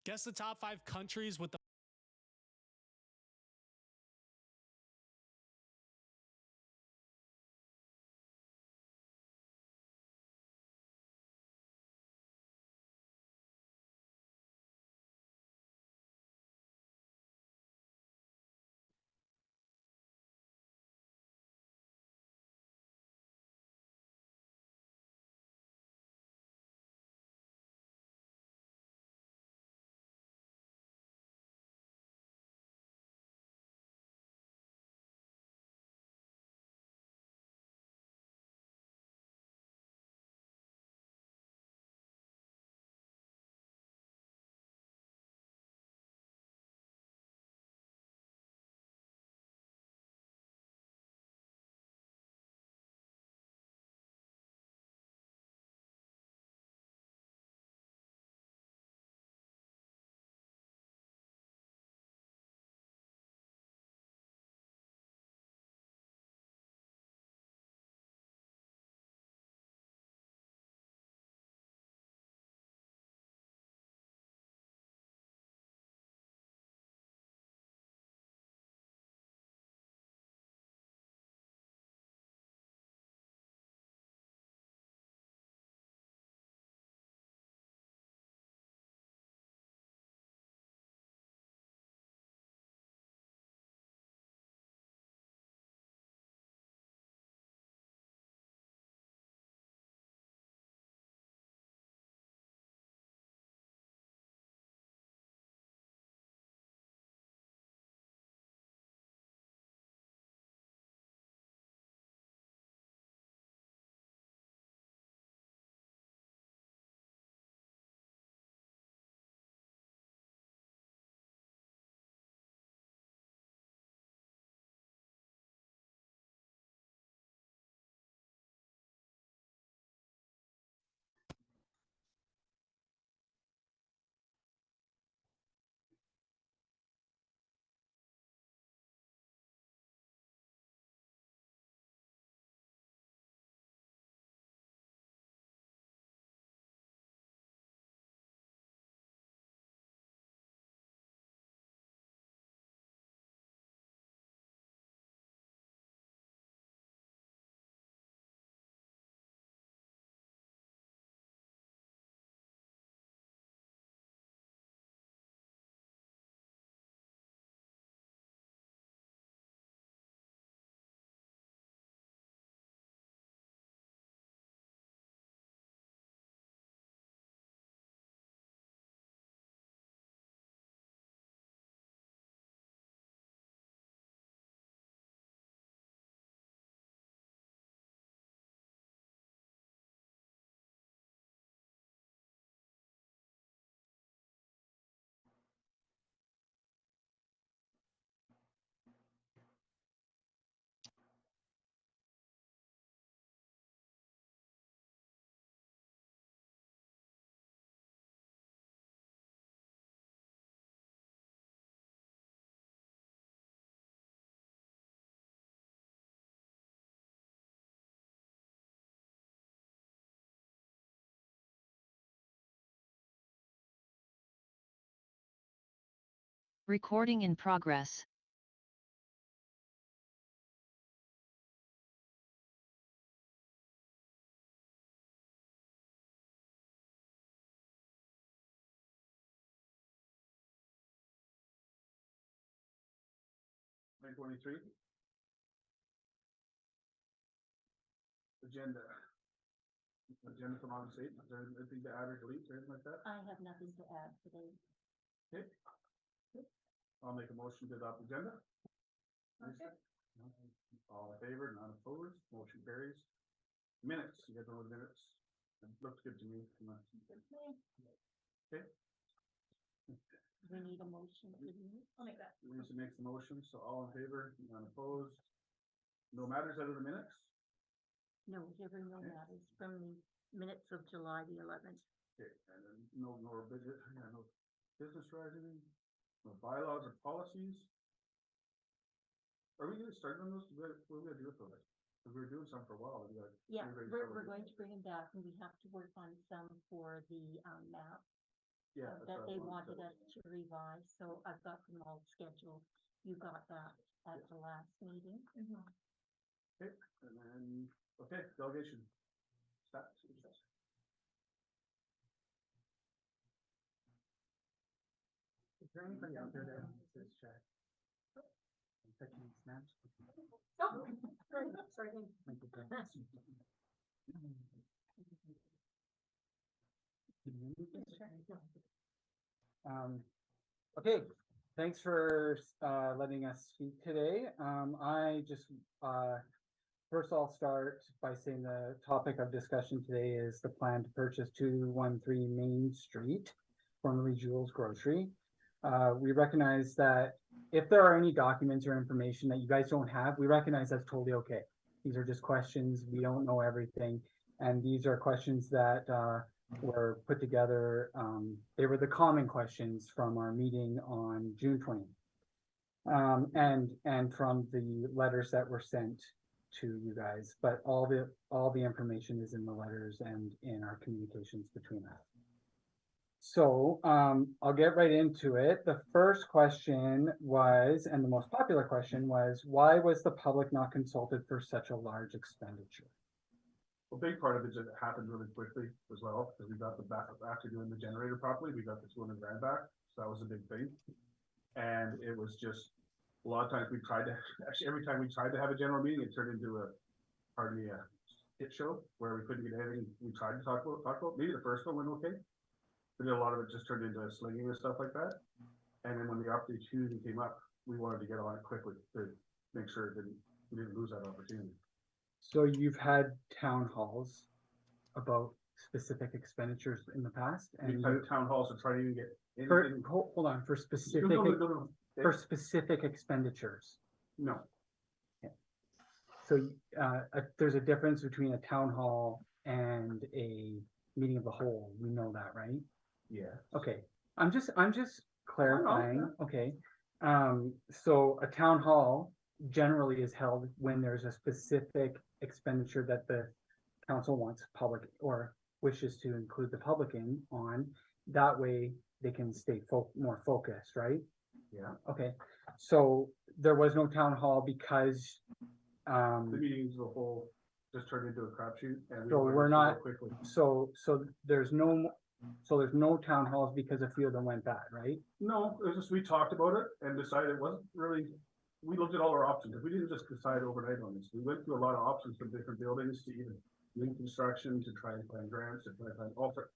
Guess the top 5 countries with the Recording in progress. May 23. Agenda. Agenda from August 8th. Is there anything to add or delete or anything like that? I have nothing to add today. Okay. I'll make a motion to adopt the agenda. Okay. All in favor, none opposed, motion carries. Minutes, you guys know the minutes? It looks good to me. Okay. We need a motion. I'll make that. Lisa makes the motion, so all in favor, none opposed. No matters out of the minutes? No, there were no Okay. matters from the minutes of July the 11th. Okay, and then no business, no business rising, no bylaws or policies. Are we gonna start on those? What are we gonna do with those? Cause we were doing some for a while. Yeah, everybody's we're covered. going to bring them back, and we have to work on some for the map Yeah. that's that what I they wanted wanted us to revise, so I've got them all scheduled. You got that at the last meeting. Okay, and then, okay, delegation. Stats. Is there anybody out there that wants this check? I'm taking snaps. Oh, sorry. Make it dance. Okay, thanks for letting us speak today. I just first I'll start by saying the topic of discussion today is the plan to purchase 213 Main Street, formerly Jules Grocery. We recognize that if there are any documents or information that you guys don't have, we recognize that's totally okay. These are just questions. We don't know everything. And these are questions that were put together. They were the common questions from our meeting on June 20th. And from the letters that were sent to you guys, but all the information is in the letters and in our communications between us. So I'll get right into it. The first question was, and the most popular question was, why was the public not consulted for such a large expenditure? A big part of it is it happened really quickly as well, because we got the back, after doing the generator properly, we got the 200 grand back, so that was a big thing. And it was just, a lot of times we tried to, actually every time we tried to have a general meeting, it turned into a hit show, where we couldn't get anything we tried to talk about. Maybe the first one went okay, but then a lot of it just turned into slinging and stuff like that. And then when the opportunity came up, we wanted to get on it quickly to make sure we didn't lose that opportunity. So you've had town halls about specific expenditures in the past, and We've had town halls to try to even get anything. hold on, for specific No. for specific expenditures. No. So there's a difference between a town hall and a meeting of the whole. We know that, right? Yeah. Okay. I'm just clarifying. Okay. So a town hall generally is held when there's a specific expenditure that the council wants public or wishes to include the public in on. That way they can stay more focused, right? Yeah. Okay. So there was no town hall because The meetings as a whole just turned into a crapshoot, and so we're not quickly. so there's no town halls because a few of them went bad, right? No, it was just we talked about it and decided it wasn't really. We looked at all our options. We didn't just decide overnight on this. We went through a lot of options from different buildings to even new construction to try and find grants to try and find alter.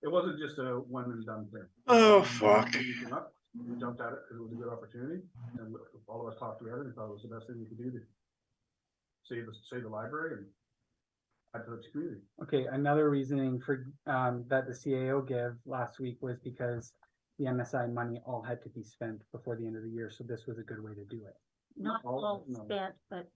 It wasn't just a one and done thing. Oh, fuck. We jumped at it because it was a good opportunity, and all of us talked together and thought it was the best thing we could do to save the library and add to the community. Okay, another reasoning for that the CAO gave last week was because the MSI money all had to be spent before the end of the year, so this was a good way to do it. Not all No. spent, but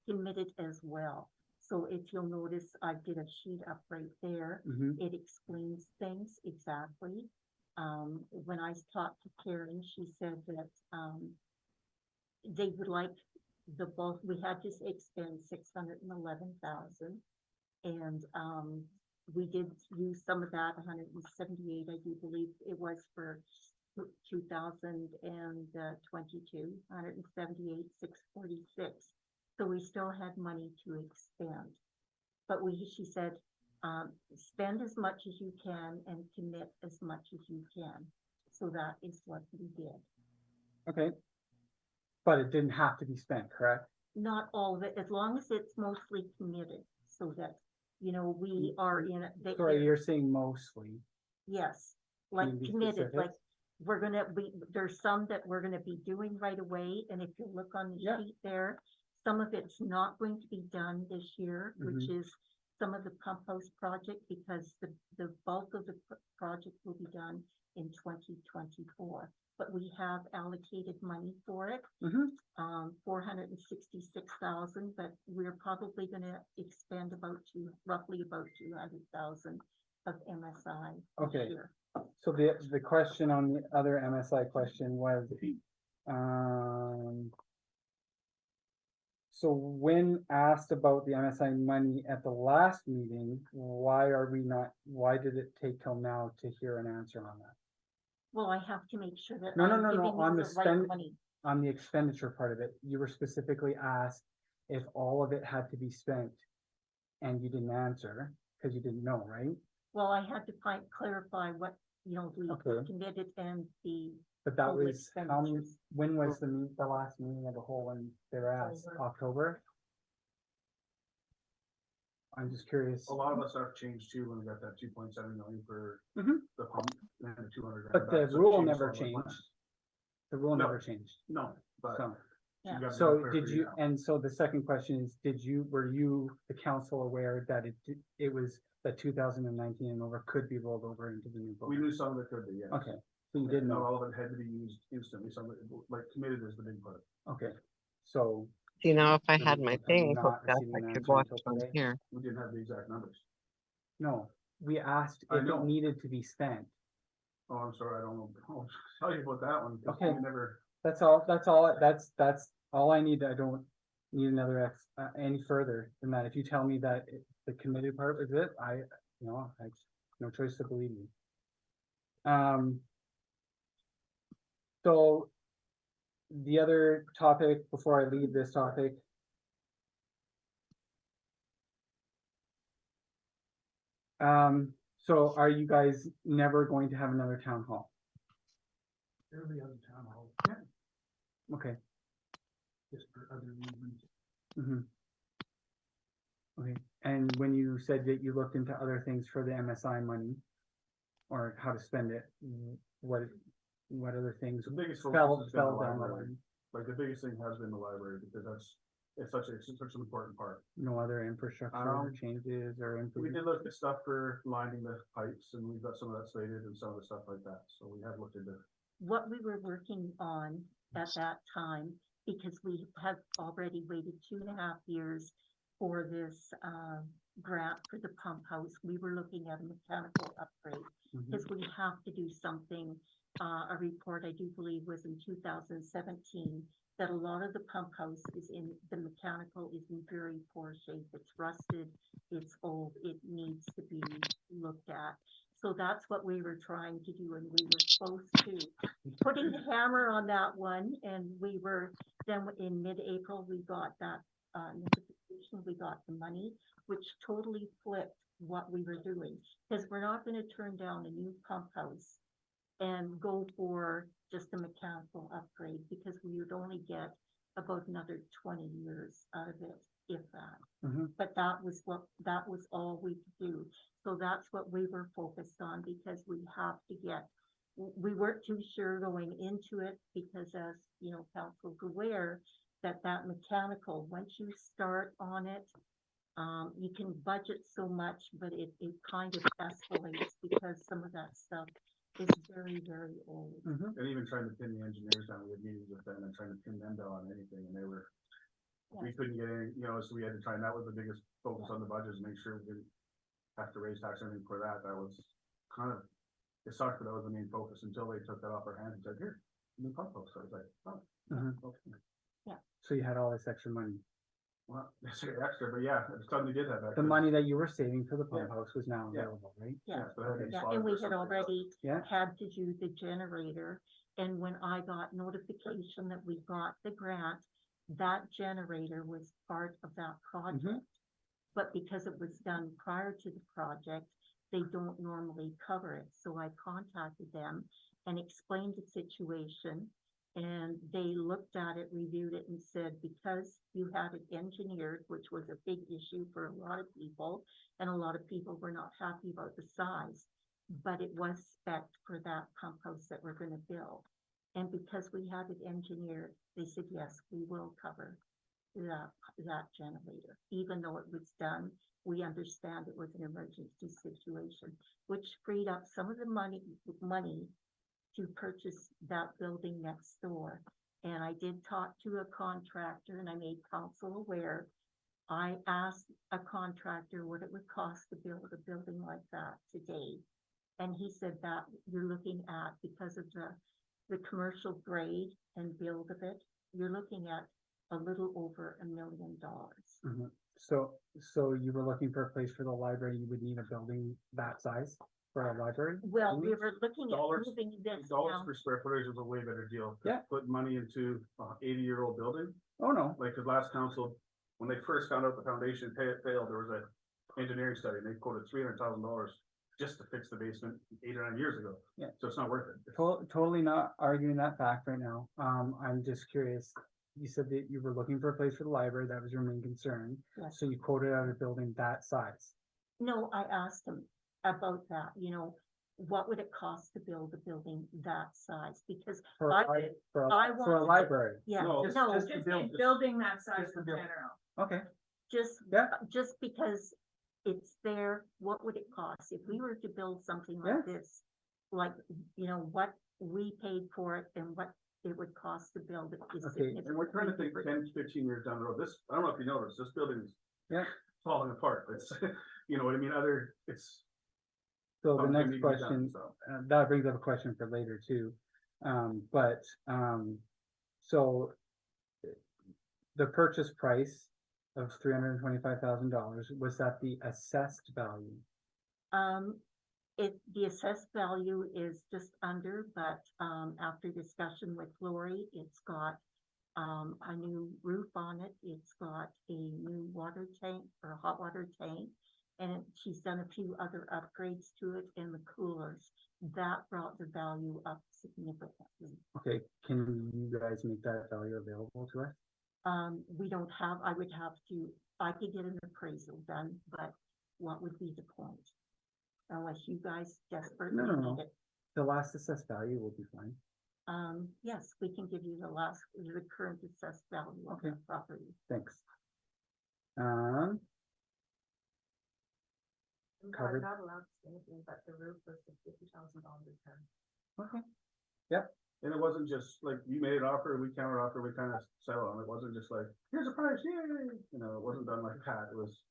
committed as well. So if you'll notice, I did a sheet up right there. It explains things exactly. When I talked to Karen, she said that they would like the bulk. We had to expend 611,000, and we did use some of that, 178, I do believe it was for 2022, 178, 646. So we still had money to expand, but she said, spend as much as you can and commit as much as you can. So that is what we did. Okay. But it didn't have to be spent, correct? Not all of it, as long as it's mostly committed, so that, you know, we are in it. Sorry, you're saying mostly. Yes, like Can you be committed, specific? like there's some that we're gonna be doing right away, and if you look on the Yeah. sheet there, some of it's not going to be done this year, which is some of the pump house project, because the bulk of the project will be done in 2024. But we have allocated money for it, 466,000, but we're probably gonna expend roughly about 200,000 of MSI this Okay. year. So the question on the other MSI question was, so when asked about the MSI money at the last meeting, why did it take till now to hear an answer on that? Well, I have to make sure that No, no, I'm no, no, giving on you the the right spend, money. on the expenditure part of it, you were specifically asked if all of it had to be spent. And you didn't answer, because you didn't know, right? Well, I had to clarify what, we Okay. committed and the But that total was, how many, expenditures. when was the last meeting of the whole when they were asked? October? I'm just curious. A lot of us stuff changed too when we got that 2.7 million for Mhm. the pump and the 200 grand. But the back, so it rule changed never all the changed. plans. The rule No. never changed. No, but. So, you gotta be so clear did for you, now. and so the second question is, were you, the council, aware that it was that 2019 and over could be rolled over into the new book? We knew some of it could be, yes. Okay, so you did Not know. all of it had to be used instantly, some of it, like committed is the big part. Okay, so You know, if I So had we my were probably thing not hooked up, receiving I an could answer watch until from today. here. We didn't have the exact numbers. no, we asked I if it know. needed to be spent. Oh, I'm sorry, I don't know. I'll tell you about that one. 'Cause Okay. we never, That's all I need. I don't need another any further than that. If you tell me that the committed part was it, I have no choice to believe you. So the other topic before I leave this topic. So are you guys never going to have another town hall? every other town hall, Okay. just for other reasons. Mm-hmm. Okay, and when you said that you looked into other things for the MSI money, or how to spend it, what other things The biggest fell focus has been the down the library. line? Like the biggest thing has been the library because it's such an important part. No other infrastructure changes or We improvements? did look at stuff for lining the pipes and we've got some of that slated and some of the stuff like that. So we have looked into. What we were working on at that time, because we had already waited 2.5 years for this, grant for the pump house, we were looking at a mechanical upgrade. Mhm. Because we have to do something, a report I do believe was in 2017, that a lot of the pump house the mechanical is in very poor shape. It's rusted, it's old, it needs to be looked at. So that's what we were trying to do, and we were supposed to putting the hammer on that one, and we were, then in mid-April, we got that, notification, we got the money, which totally flipped what we were doing, because we're not gonna turn down a new pump house and go for just a mechanical upgrade, because we would only get about another 20 years out of it, if that. Mhm. But that was all we could do. So that's what we were focused on, because we have to we weren't too sure going into it, because as, council's aware, that mechanical, once you start on it, you can budget so much, but it kind of escalates because some of that stuff is very, very old. Mhm. And even trying to pin the engineers down, we had meetings with them and trying to pin them down on anything and they were. We Yeah. couldn't get any, so we had to try, and that was the biggest focus on the budget, is make sure we didn't have to raise tax or anything for that. That was kind of, it sucked, but that was the main focus until they took that off our hands and said, here, new pump house. So I was like, oh, Mhm. okay. So you had all this extra money. Well, it's extra, but yeah, it suddenly did have The extra. money that you were saving for the pump Yeah. house was now Yeah. available, right? Yeah, but I think yeah, slotted and we for had something, already Yeah. had to do the generator, and when I got notification that we got the grant, that generator was part of that project. But because it was done prior to the project, they don't normally cover it, so I contacted them and explained the situation. And they looked at it, reviewed it, and said, because you had it engineered, which was a big issue for a lot of people, and a lot of people were not happy about the size, but it was spec'd for that pump house that we're gonna build. And because we had it engineered, they said, yes, we will cover that generator, even though it was done. We understand it was an emergency situation, which freed up some of the money to purchase that building next door. And I did talk to a contractor and I made council aware. I asked a contractor what it would cost to build a building like that today. And he said that you're looking at, because of the commercial grade and build of it, you're looking at a little over $1 million. So you were looking for a place for the library, you would need a building that size? for a library? Well, Do we were looking at Dollars- moving this Dollars down. per square footage is a way better deal. Yeah. Put money into a 80-year-old building, Oh, no, like the last council, when they first found out the foundation failed, there was a engineering study, and they quoted $300,000 just to fix the basement 8 or 9 years ago. Yeah. So it's not worth it. totally not arguing that fact right now. I'm just curious. You said that you were looking for a place for the library, that was your main concern. Yes. So you quoted out a building that size. No, I asked him about that, you know, what would it cost to build a building that size? Because For I a, li- did- for I a, for wanted a to- library. yeah, No, no, just to just, build- Building that size just to in build. general. Okay, just, Yeah. because it's there, what would it cost? If we were to build something Yeah. like this, like, you know, what we paid for it and what it would cost to build it is Okay, And we're trying to think significantly 10, 15 years down the road. This, I don't know if you noticed, this building is Yeah. falling apart. It's, you know what I mean? It's. so the something next needs to be done, question, so. that brings up a question for later too. So the purchase price of $325,000, was that the assessed value? The assessed value is just under, but, after discussion with Lori, it's got, a new roof on it. It's got a new water tank or a hot water tank. And she's done a few other upgrades to it and the coolers. That brought the value up significantly. Okay, can you guys make that value available to us? We don't have, I would have to, I could get an appraisal done, but what would be the point? Unless you guys desperately No. need it. The last assessed value will be fine. Yes, we can give you the current assessed value of Okay. the property. Thanks. I'm Covered. not allowed to say anything, but the roof was $50,000 return. Okay. And it wasn't just like, you made an offer, we counter offer, we kind of sell on it. It wasn't just like, here's a price, yay! You know, it wasn't done like that. It was,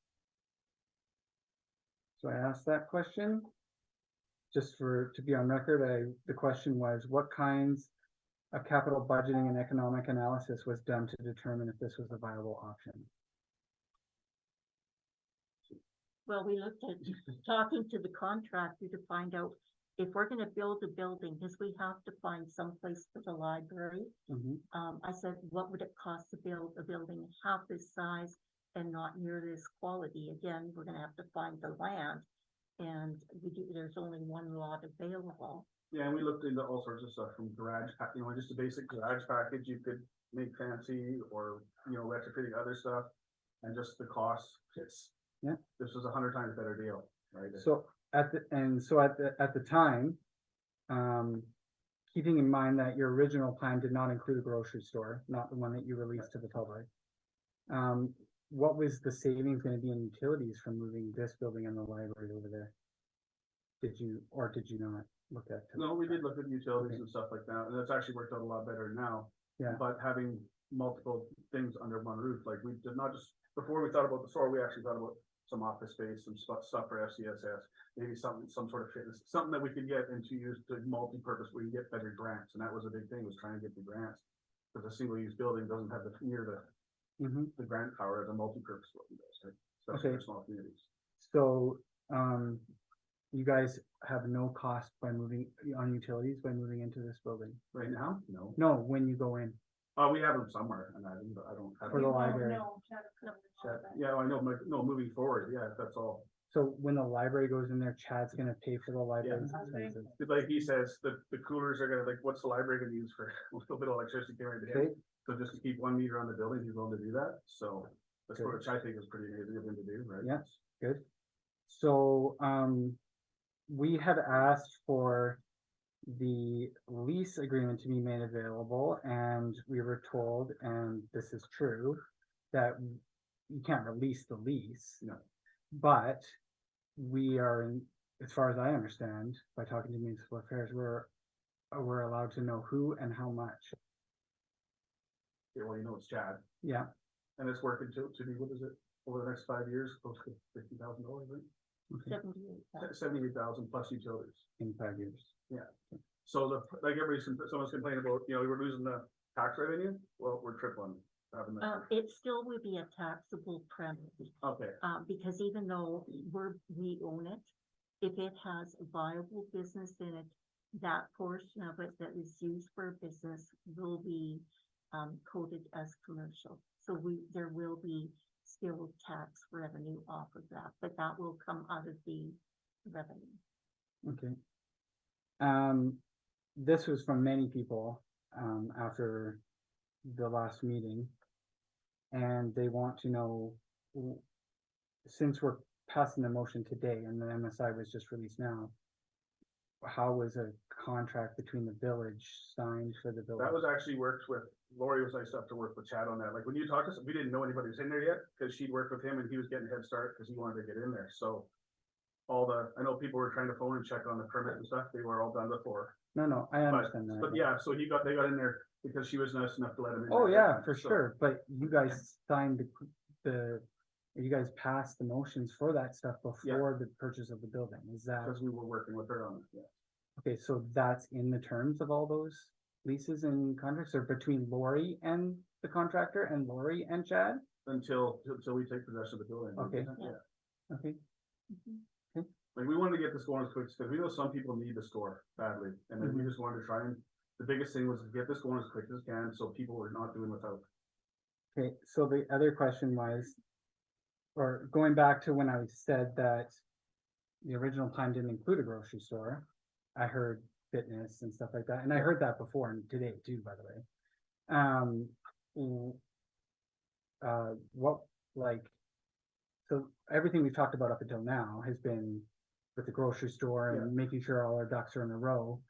So I asked that question. Just to be on record, the question was, what kinds of capital budgeting and economic analysis was done to determine if this was a viable option? Well, we looked at talking to the contractor to find out if we're gonna build a building, because we have to find someplace for the library. Mhm. I said, what would it cost to build a building half this size and not near this quality? Again, we're gonna have to find the land. And there's only one lot available. yeah, and we looked into all sorts of stuff from garage, you know, just a basic garage package you could make fancy or, you know, retrofitting other stuff. And just the cost, Yeah. This was 100 times better deal, right? So at the time, keeping in mind that your original plan did not include a grocery store, not the one that you released to the public. What was the savings gonna be in utilities from moving this building and the library over there? Did you not look at? No, we did look at utilities Okay. and stuff like that, and it's actually worked out a lot better now. Yeah. But having multiple things under one roof, like we did not just, before we thought about the store, we actually thought about some office space, some stuff for FCSS, maybe some sort of fitness, something that we could get into use to multi-purpose, we can get better grants, and that was a big thing, was trying to get the grants. Because a single-use building doesn't have the grant power as a multi-purpose building does, right? Especially Okay. for small communities. So, you guys have no cost by moving on utilities by moving into this building? Right now, no. No, when you go in. Oh, we have them somewhere, and I don't have. For the them. library. No, Chad, Yeah, I know, but no, moving forward, yeah, that's all. So when the library goes in there, Chad's gonna pay for the library's Yeah. expenses. Like he says, the coolers are gonna, like, what's the library gonna use for a little bit of electricity carrying to him? Okay, So just to keep 1 meter on the building, he's willing to do that, so that's Good. which I think is pretty amazing of him to do, right? Yeah. good. So, we had asked for the lease agreement to be made available, and we were told, and this is true, that you can't release the lease. No. But we are, as far as I understand, by talking to municipal affairs, we're allowed to know who and how much. Yeah, well, you know, it's Chad, Yeah, and it's working to be, what is it, over the next 5 years, close to $50,000, right? okay, 78,000. 78,000 plus utilities. in 5 years. So like someone's complaining about, you know, we're losing the tax revenue, well, we're tripling. Having that. It still would be a taxable premise, Okay, because even though we own it, if it has a viable business in it, that portion of it that is used for business will be coded as commercial. So there will be still tax revenue off of that, but that will come out of the revenue. Okay. This was from many people, after the last meeting. And they want to know, since we're passing the motion today and the MSI was just released now, how was a contract between the village signed for the village? That was actually worked with, Lori was nice enough to work with Chad on that. Like when you talked to us, we didn't know anybody was in there yet, because she'd worked with him and he was getting a head start because he wanted to get in there. So I know people were trying to phone and check on the permit and stuff. They were all done before. No, I understand that. But yeah, so they got in there because she was nice enough to let him in. Oh, there. yeah, for So, sure. But you guys signed you guys passed the motions for that stuff before the purchase of the building. Is that, Because we were working with her on it, yeah. okay, so that's in the terms of all those leases and contracts, or between Lori and the contractor and Lori and Chad? Until we take possession of the building. Okay. Yeah. Okay, Like we wanted to get this going as quick as, because we know some people need the store badly, and then we just wanted to try and, the biggest thing was to get this going as quick as can, so people were not doing without. okay, so the other question was, or going back to when I said that the original plan didn't include a grocery store, I heard fitness and stuff like that, and I heard that before and today too, by the way. What, like, so everything we've talked about up until now has been with the grocery store and making sure all our ducks are in a row.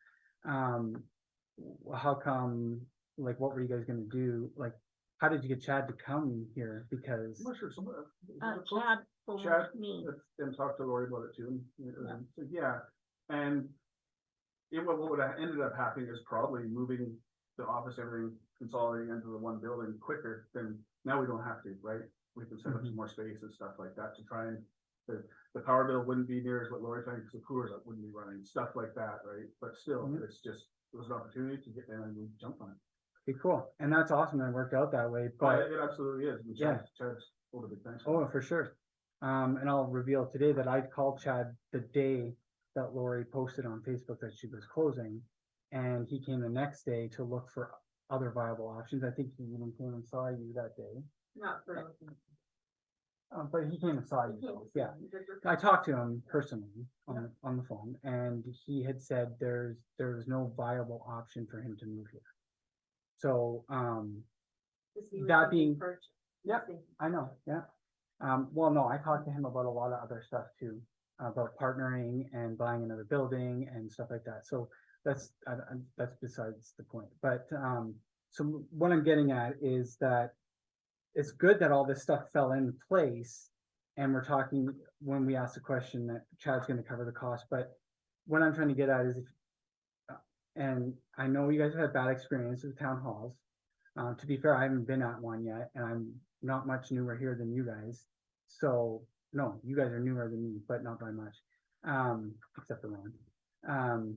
How come, like, what were you guys gonna do? Like, how did you get Chad to come here? Because, I'm not sure, someone. Chad phoned Chad, me. and talked to Lori about it too, and so, yeah, and what would have ended up happening is probably moving the office, everything consolidating into the one building quicker than, now we don't have to, right? We can set up some more space and stuff like that to try and, the power bill wouldn't be near as what Lori's saying, because the coolers wouldn't be running, stuff like that, right? But still, it's just, it was an opportunity to get there and we jumped on it. okay, cool, and that's awesome that it worked out that way, but. It absolutely is, and Yeah. Chad's owed a big thanks. Oh, for sure. And I'll reveal today that I called Chad the day that Lori posted on Facebook that she was closing. And he came the next day to look for other viable options. I think he even came and saw you that day. Not for. But he came and saw you though, yeah. I talked to him personally on the phone, and he had said there was no viable option for him to move here. So, that being, yeah, I know, yeah. Well, no, I talked to him about a lot of other stuff too, about partnering and buying another building and stuff like that. So that's besides the point. But, so what I'm getting at is that it's good that all this stuff fell in place, and we're talking, when we asked the question, that Chad's gonna cover the cost, but what I'm trying to get at is, and I know you guys have had bad experiences with town halls. To be fair, I haven't been at one yet, and I'm not much newer here than you guys. So, no, you guys are newer than me, but not by much, except for Ron.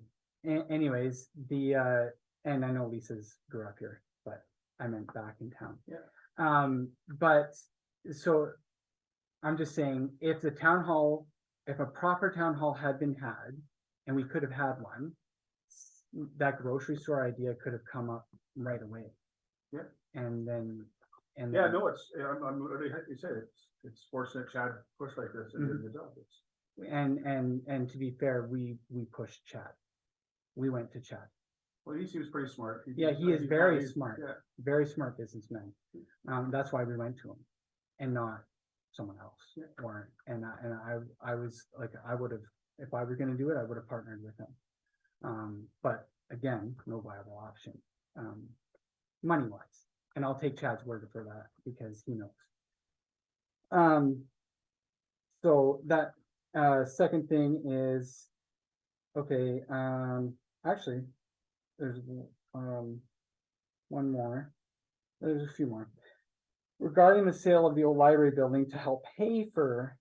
Anyways, and I know Lisa's grew up here, but I meant back in town. Yeah. But so I'm just saying, if the town hall, if a proper town hall had been had, and we could have had one, that grocery store idea could have come up right away. Yeah. And then, Yeah, no, I'm really happy you said it's fortunate Chad pushed like this and did a good job. and to be fair, we pushed Chad. We went to Chad. Well, he seems pretty smart. Yeah, he is very smart. Yeah. Very smart businessman. That's why we went to him and not someone else. Yeah. I was like, I would have, if I were gonna do it, I would have partnered with him. But again, no viable option, money wise, and I'll take Chad's word for that because he knows. So that, second thing is, okay, actually, there's, one more. There's a few more. Regarding the sale of the old library building to help pay for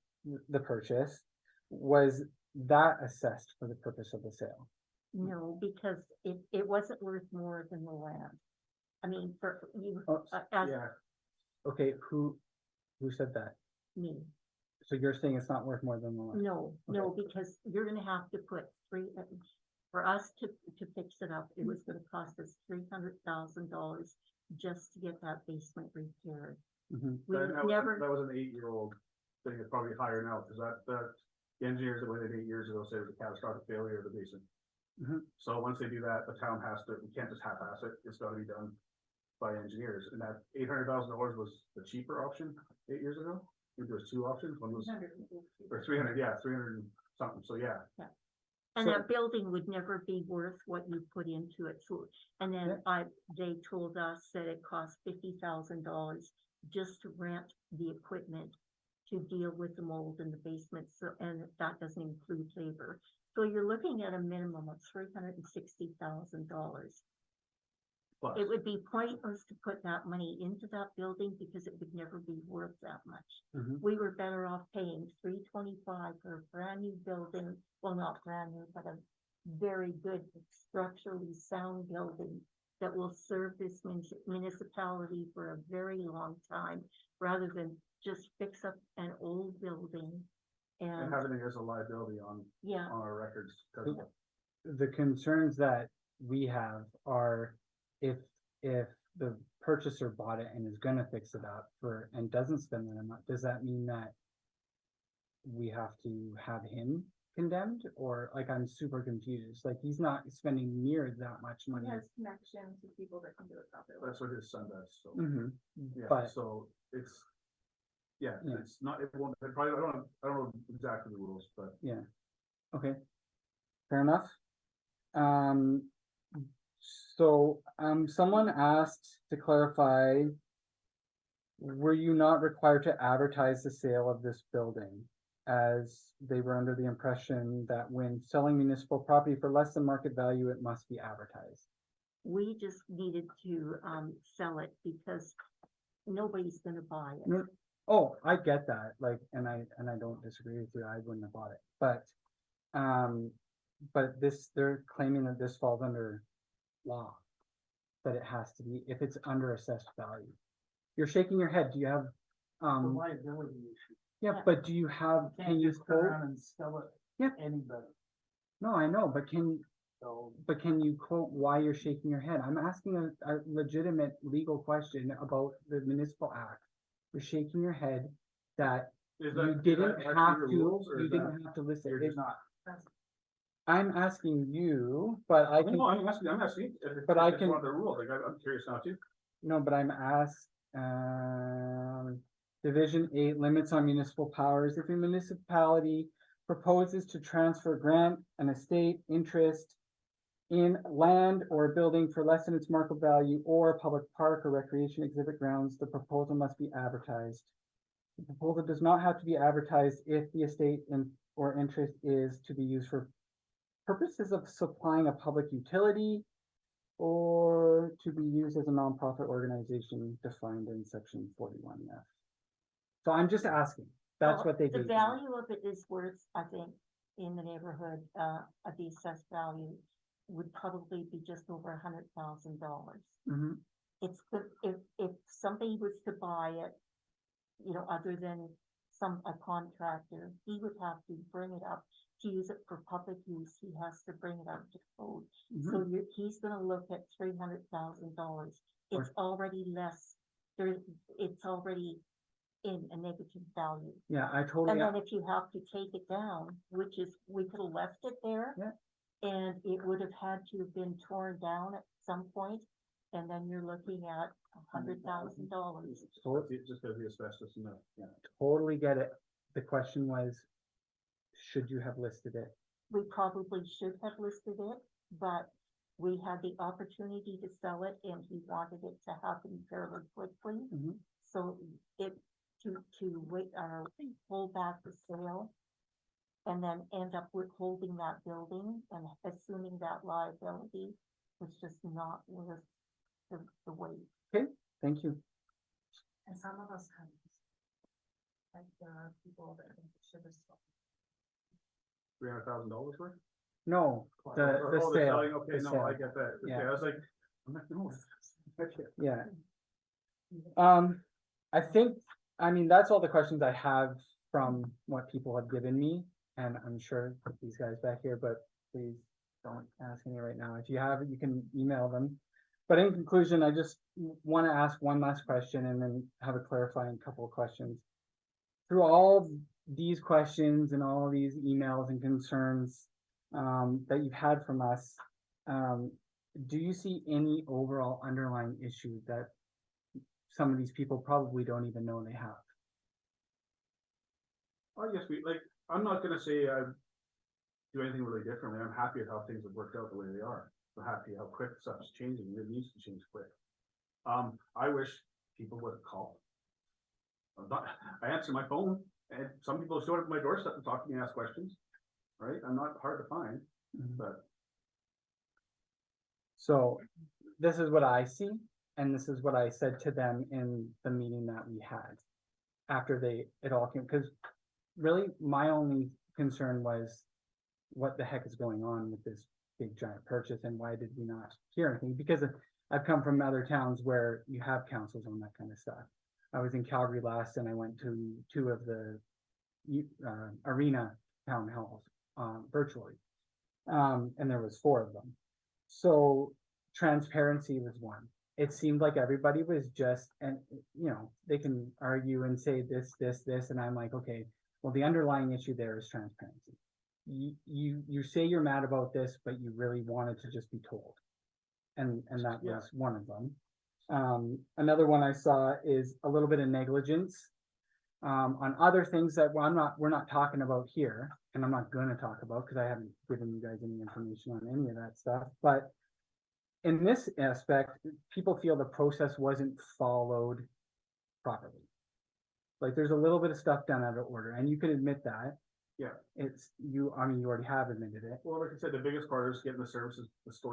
the purchase, was that assessed for the purpose of the sale? No, because it wasn't worth more than the land. I mean, for you, Oh, as Yeah, Okay, who said that? me, So you're saying it's not worth more than the lot? No, no, because you're gonna have to put for us to fix it up, it was gonna cost us $300,000 just to get that basement repaired. Mhm. We That was- never, That was an 8-year-old thing, it's probably higher now, because the engineers that went in 8 years ago said it was a catastrophic failure of the basement. Mhm. So once they do that, the town has to, we can't just half-ass it, it's gotta be done by engineers, and that $800,000 was the cheaper option 8 years ago. I think there was 2 options, one was, or 300, yeah, 300 and something, so yeah. and So- that building would never be worth what you put into it, so, and then they told us that it cost $50,000 just to rent the equipment to deal with the mold in the basement, so, and that doesn't include labor. So you're looking at a minimum of $360,000. Plus, It would be pointless to put that money into that building because it would never be worth that much. Mhm. We were better off paying $325 for a brand new building, well, not brand new, but a very good structurally sound building that will serve this municipality for a very long time, rather than just fix up an old building. and And, having it as a liability on yeah, our records, 'cause The concerns that we have are if the purchaser bought it and is gonna fix it up and doesn't spend that amount, does that mean that we have to have him condemned? Or like, I'm super confused, like, he's not spending near that much money. He has connections with people that can do it properly. that's what his son does, so. Mhm. Yeah, But- so it's, yeah, Yeah. it's not, it won't, it probably, I don't know exactly the rules, but Yeah, okay, fair enough. Someone asked to clarify, were you not required to advertise the sale of this building? As they were under the impression that when selling municipal property for less than market value, it must be advertised. we just needed to, sell it because nobody's gonna buy it. No, Oh, I get that, like, and I don't disagree with you, I wouldn't have bought it, but they're claiming that this falls under law. That it has to be, if it's under assessed value. You're shaking your head, do you have, Liability issue. yeah, Yeah. but do you have, can you Just turn quote? around and sell it Yeah. any better, No, I know, but so. can you quote why you're shaking your head? I'm asking a legitimate legal question about the municipal act. You're shaking your head that is you that, didn't is that have actually to, your rules, or you is didn't that? have to list it. You're just not. I'm asking you, but I can, No, I'm asking, if But I it's can- one of the rules, like, I'm curious now too. no, but I'm asked, Division 8 limits on municipal powers. If a municipality proposes to transfer grant, an estate, interest in land or a building for less than its market value or a public park or recreation exhibit grounds, the proposal must be advertised. The proposal does not have to be advertised if the estate or interest is to be used for purposes of supplying a public utility or to be used as a nonprofit organization defined in section 41F. So I'm just asking, that's Well, what they The gave me. value of it is worth, I think, in the neighborhood, of the assessed value would probably be just over $100,000. Mhm. It's good, if somebody was to buy it, you know, other than a contractor, he would have to bring it up to use it for public use, he has to bring it up to code. So he's gonna look at $300,000. It's already less, it's already in a negative value. Yeah, I totally, And then if you have to take it down, which is, we could have left it there. Yeah. And it would have had to have been torn down at some point, and then you're looking at $100,000. It's just gonna be asbestos, no, yeah. totally get it. The question was, should you have listed it? We probably should have listed it, but we had the opportunity to sell it and he wanted it to happen fairly quickly. Mhm. So to wait, hold back the sale and then end up with holding that building and assuming that liability was just not worth the wait. Thank you. And some of us have. Like there are people that think it should have sold. $300,000 worth? No, Oh, the sale. selling, okay, the no, sale. I get that, okay, Yeah. I was like, I'm like, no. Okay. Yeah. I think, I mean, that's all the questions I have from what people have given me, and I'm sure these guys back here, but please don't ask any right now. If you have it, you can email them. But in conclusion, I just want to ask one last question and then have a clarifying couple of questions. Through all these questions and all these emails and concerns that you've had from us, do you see any overall underlying issue that some of these people probably don't even know they have? I guess I'm not gonna say I do anything really differently. I'm happy at how things have worked out the way they are. I'm happy how quick stuff is changing. It needs to change quick. I wish people would have called. I answer my phone and some people showed up at my doorstep and talk to me and ask questions. Right? I'm not hard to find, but So this is what I see, and this is what I said to them in the meeting that we had after it all came, because really my only concern was what the heck is going on with this big giant purchase and why did we not hear anything? Because I've come from other towns where you have councils on that kind of stuff. I was in Calgary last and I went to 2 of the arena town halls virtually, and there was 4 of them. So transparency was one. It seemed like everybody was just, and they can argue and say this, and I'm like, okay, well, the underlying issue there is transparency. You say you're mad about this, but you really wanted to just be told. And that was one of them. Another one I saw is a little bit of negligence on other things that we're not talking about here, and I'm not going to talk about because I haven't given you guys any information on any of that stuff. But in this aspect, people feel the process wasn't followed properly. Like there's a little bit of stuff done out of order, and you can admit that. Yeah. You already have admitted it. well, like I said, the biggest part is getting the store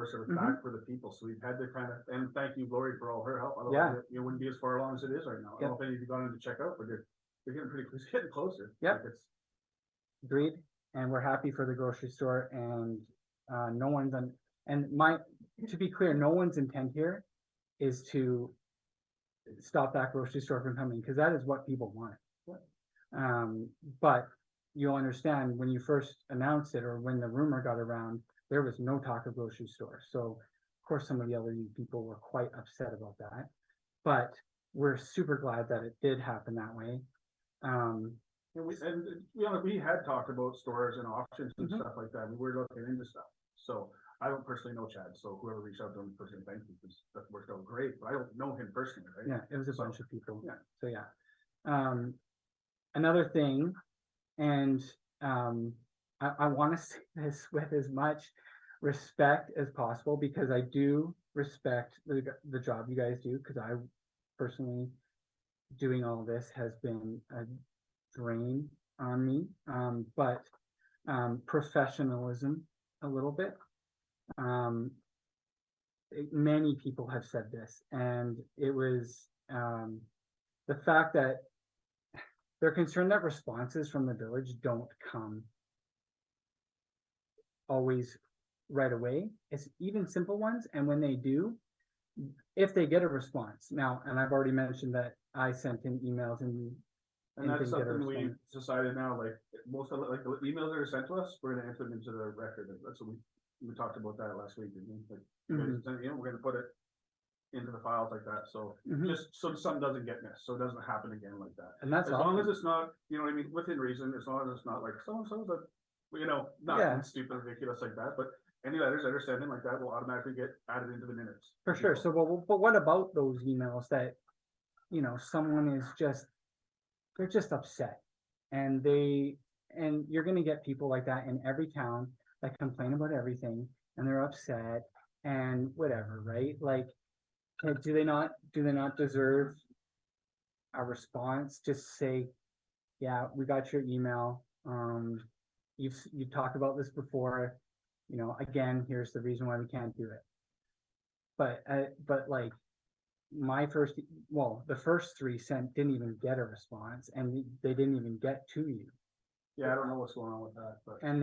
service back for the people. So we've had to and thank you, Lori, for all her help. Otherwise, it wouldn't be as far along as it is right now. I don't know if any of you got in to check out, but they're getting it's getting closer. Yep. Like Agreed, and we're happy for the grocery store, and no one's to be clear, no one's intent here is to stop that grocery store from coming, because that is what people want. But you'll understand when you first announced it or when the rumor got around, there was no talk of grocery store. So of course some of the other people were quite upset about that, but we're super glad that it did happen that way. And we had talked about stores and options and stuff like that. We were looking into stuff. So I don't personally know Chad. So whoever reached out to him personally, thank you, because that worked out great. But I don't know him personally, right? Yeah, it was a bunch of people. Yeah. So yeah. Another thing, and I want to say this with as much respect as possible, because I do respect the job you guys do, because I personally doing all this has been a drain on me, but professionalism a little bit. Many people have said this, and it was the fact that they're concerned that responses from the village don't come always right away. It's even simple ones, and when they do, if they get a response now, and I've already mentioned that I sent in emails and that's didn't get a something we response. decided now, like most of the emails that are sent to us, we're gonna enter them into the record. That's what we talked about that last week, didn't we? Like, you guys sent it in, we're gonna put it into the files like that. So just so something doesn't get missed, so it doesn't happen again like that. And that's as long as it's not, you know what I mean, within reason, as long as it's not like someone's not stupid, ridiculous like that. But any letters that are sent in like that will automatically get added into the minutes. For sure. So, but what about those emails that, someone is they're just upset, and you're going to get people like that in every town that complain about everything, and they're upset and whatever, right? Like, do they not deserve a response? Just say, yeah, we got your email. You've talked about this before. Again, here's the reason why we can't do it. But like the first 3 didn't even get a response, and they didn't even get to you. Yeah, I don't know what's going on with that, but And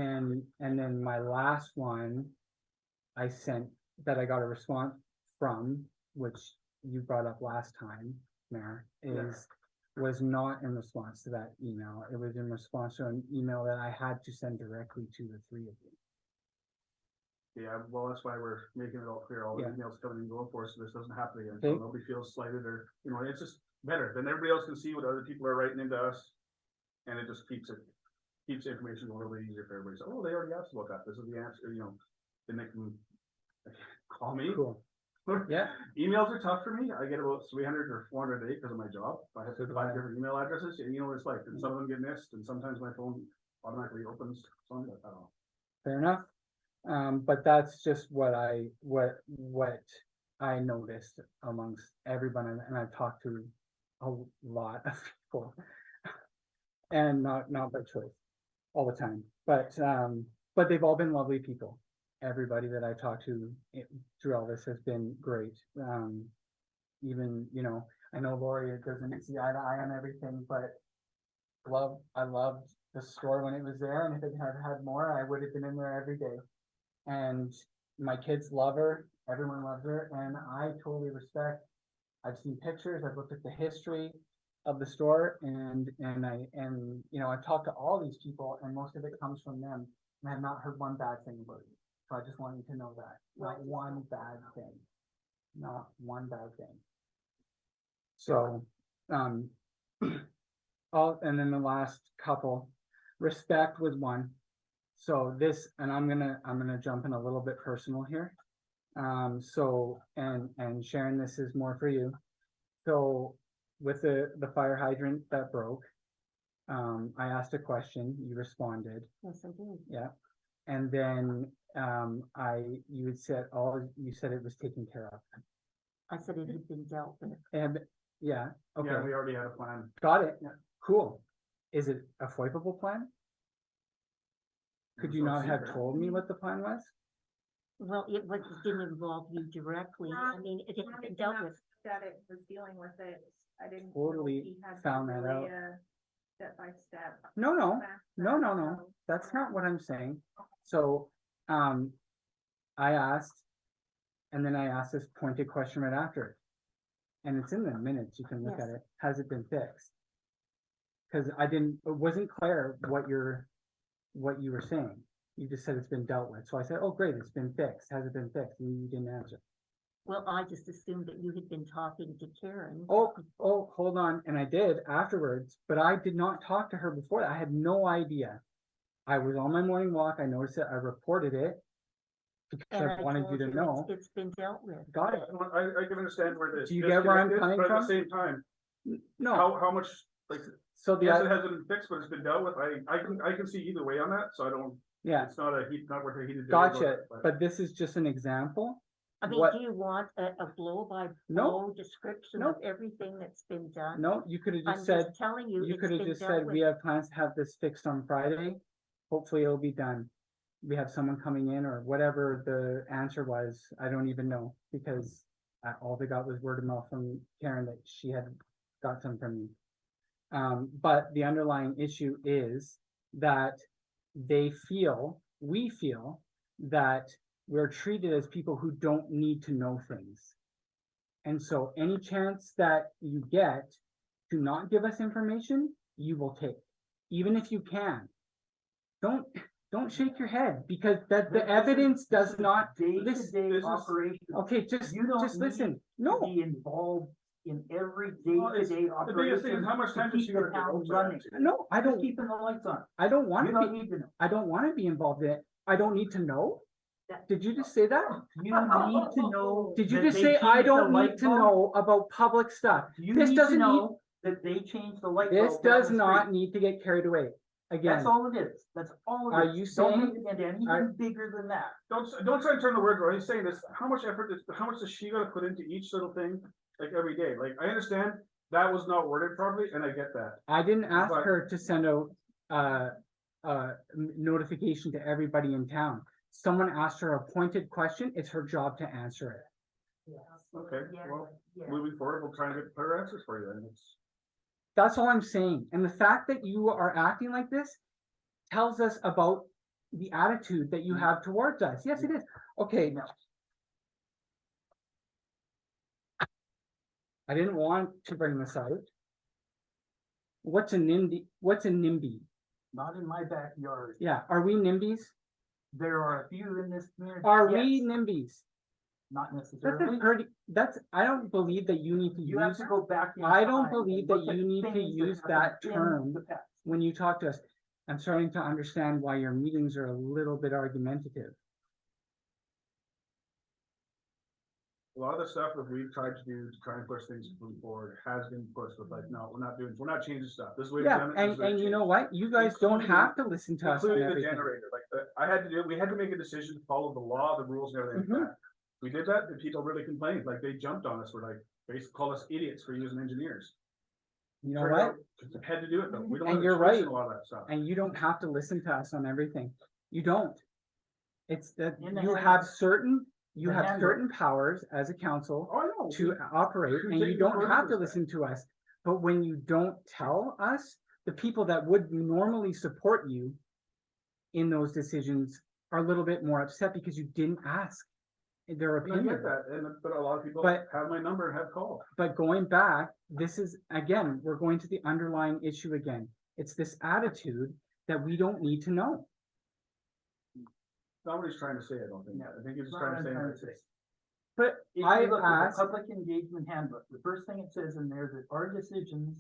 then my last one I sent that I got a response from, which you brought up last time, Mayor, is was not in response to that email. It was in response to an email that I had to send directly to the three of you. Yeah, well, that's why we're making it all clear, all the Yeah. emails coming and going for us, so this doesn't happen again, Okay. so nobody feels slighted or, you know, it's just better, then everybody else can see what other people are writing into us. And it just keeps information going a little bit easier for everybody, so, oh, they already asked about that, this is the answer, you know, then they can call me. Cool. Yeah. Emails are tough for me, I get about 300 or 400 a day because of my job, I have So do 5 I. different email addresses, and you know what it's like, and some of them get missed, and sometimes my phone automatically opens, something like that, I don't know. Fair enough. But that's just what I noticed amongst everyone, and I've talked to a lot of people. And not by choice, all the time, but they've all been lovely people. Everybody that I talked to through all this has been great. Even, you know, I know Lori doesn't see eye to eye on everything, but I loved the store when it was there, and if it had had more, I would have been in there every day. And my kids love her, everyone loves her, and I totally respect. I've seen pictures, I've looked at the history of the store, and you know, I've talked to all these people, and most of it comes from them, and I've not heard one bad thing about it. So I just want you to know that, not one bad thing, not one bad thing. So, and then the last couple, respect was one. So this, and I'm gonna jump in a little bit personal here. So, and Sharon, this is more for you. So with the fire hydrant that broke, I asked a question, you responded, Yes, I did. yeah. And then, you said it was taken care of. I said it had been dealt with. And, yeah, okay, Yeah, we already had a plan. got it, cool. Is it a FOIPable plan? Could you not have told me what the plan was? Well, it didn't involve you directly. I mean, it had been dealt with. That it was dealing with it, I didn't. know Totally he had to found that relay out. a Step by step. No, plan no, for it, so- that's not what I'm saying. So, I asked, and then I asked this pointed question right after it. And it's in the minutes, you can look at Yes. it, has it been fixed? Cause it wasn't clear what you were saying, you just said it's been dealt with, so I said, oh, great, it's been fixed, has it been fixed, and you didn't answer. Well, I just assumed that you had been talking to Karen. Oh, hold on, and I did afterwards, but I did not talk to her before that, I had no idea. I was on my morning walk, I noticed it, I reported it. Because And I wanted you told to know, It's been dealt with. got it, I can understand where the Do you get where I'm disconnect is, coming but at from? the same time, no, how much, like, so yes, it the, hasn't been fixed, but it's been dealt with, I can see either way on that, so I don't, yeah, it's not worth a heated debate about gotcha, it, but this is just an example. I mean, What- do you want a blow by No. blow description No. of everything that's been done? No, you could have I'm just said, just telling you, you it's could have been just dealt said, with. we have plans to have this fixed on Friday. Hopefully it'll be done. We have someone coming in, or whatever the answer was, I don't even know, because all they got was word of mouth from Karen that she had got some from me. But the underlying issue is that we feel that we're treated as people who don't need to know things. And so any chance that you get to not give us information, you will take, even if you can. Don't shake your head, because the evidence does not, this, Day-to-day operation. okay, just You don't listen, need no. Be involved in every Well, it's- day-to-day the biggest thing operation. is how much time to does she keep the gotta town devote to running. that? No, I Just don't, keeping the lights on. I don't want You to don't be, need to know. I don't want to be involved in it. I don't need to know. Did you just say that? You need to know. Did you that just they say, I changed the don't light need to bulb? know about public stuff? You This need to doesn't need, know that they changed the light bulb. this down does the not street. need to get carried away. Again, That's all it is. That's all it is. Are you Don't saying- make it into anything are- bigger than that. Don't try to turn the words around, he's saying this, how much does she gotta put into each little thing, like, every day, like, I understand that was not worded properly, and I get that. I didn't ask But- her to send out notification to everybody in town. Someone asked her a pointed question, it's her job to answer it. Okay, well, moving forward, we'll try and get clear answers for you, and it's. That's all I'm saying. And the fact that you are acting like this tells us about the attitude that you have towards us. Yes, it is. Okay. I didn't want to bring this out. What's a NIMBY? Not in my backyard. Yeah, are we NIMBYs? There are a few in this community. Are we yes, NIMBYs? Not That's a necessarily. pretty, I don't believe that you need to You have use, to go back. in I don't time believe and that look at you need to things use happened that in term the past. when you talk to us. I'm starting to understand why your meetings are a little bit argumentative. A lot of the stuff that we've tried to do to try and push things moving forward has been pushed with like, no, we're not changing stuff. This is the way we've Yeah, done it. this is and the way you it's know changed. what? You guys don't Including- have to listen to us on Including the everything. generator, we had to make a decision to follow the law, the rules and everything like Mhm. that. We did that, and people really complained, like they jumped on us, were like, basically called us idiots for using engineers. You know Turned what? out, Had to do it though, we don't And have a you're choice in right. a lot of that stuff. And you don't have to listen to us on everything. You don't. It's that In the you handbook. have certain, you The have handbook. certain powers as a council Oh, I know. to operate, we and take you don't authority have for to that. listen to us. But when you don't tell us, the people that would normally support you in those decisions are a little bit more upset because you didn't ask their And I opinion. get that, but a lot of people But- have my number and have called. But going back, this is, again, we're going to the underlying issue again. It's this attitude that we don't need to know. Not what he's trying to say, I don't think. I think he's That's just not trying what to say. I'm trying what to he say. But If I you look at asked, the public engagement handbook, the first thing it says in there that our decisions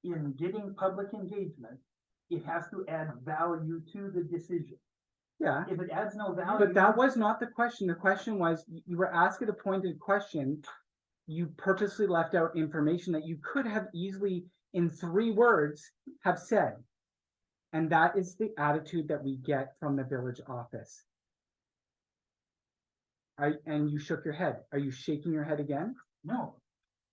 in getting public engagement, it has to add value to the decision. yeah, If it adds no value. but that was not the question. The question was, you were asking a pointed question. You purposely left out information that you could have easily, in 3 words, have said. And that is the attitude that we get from the village office. And you shook your head. Are you shaking your head again? No,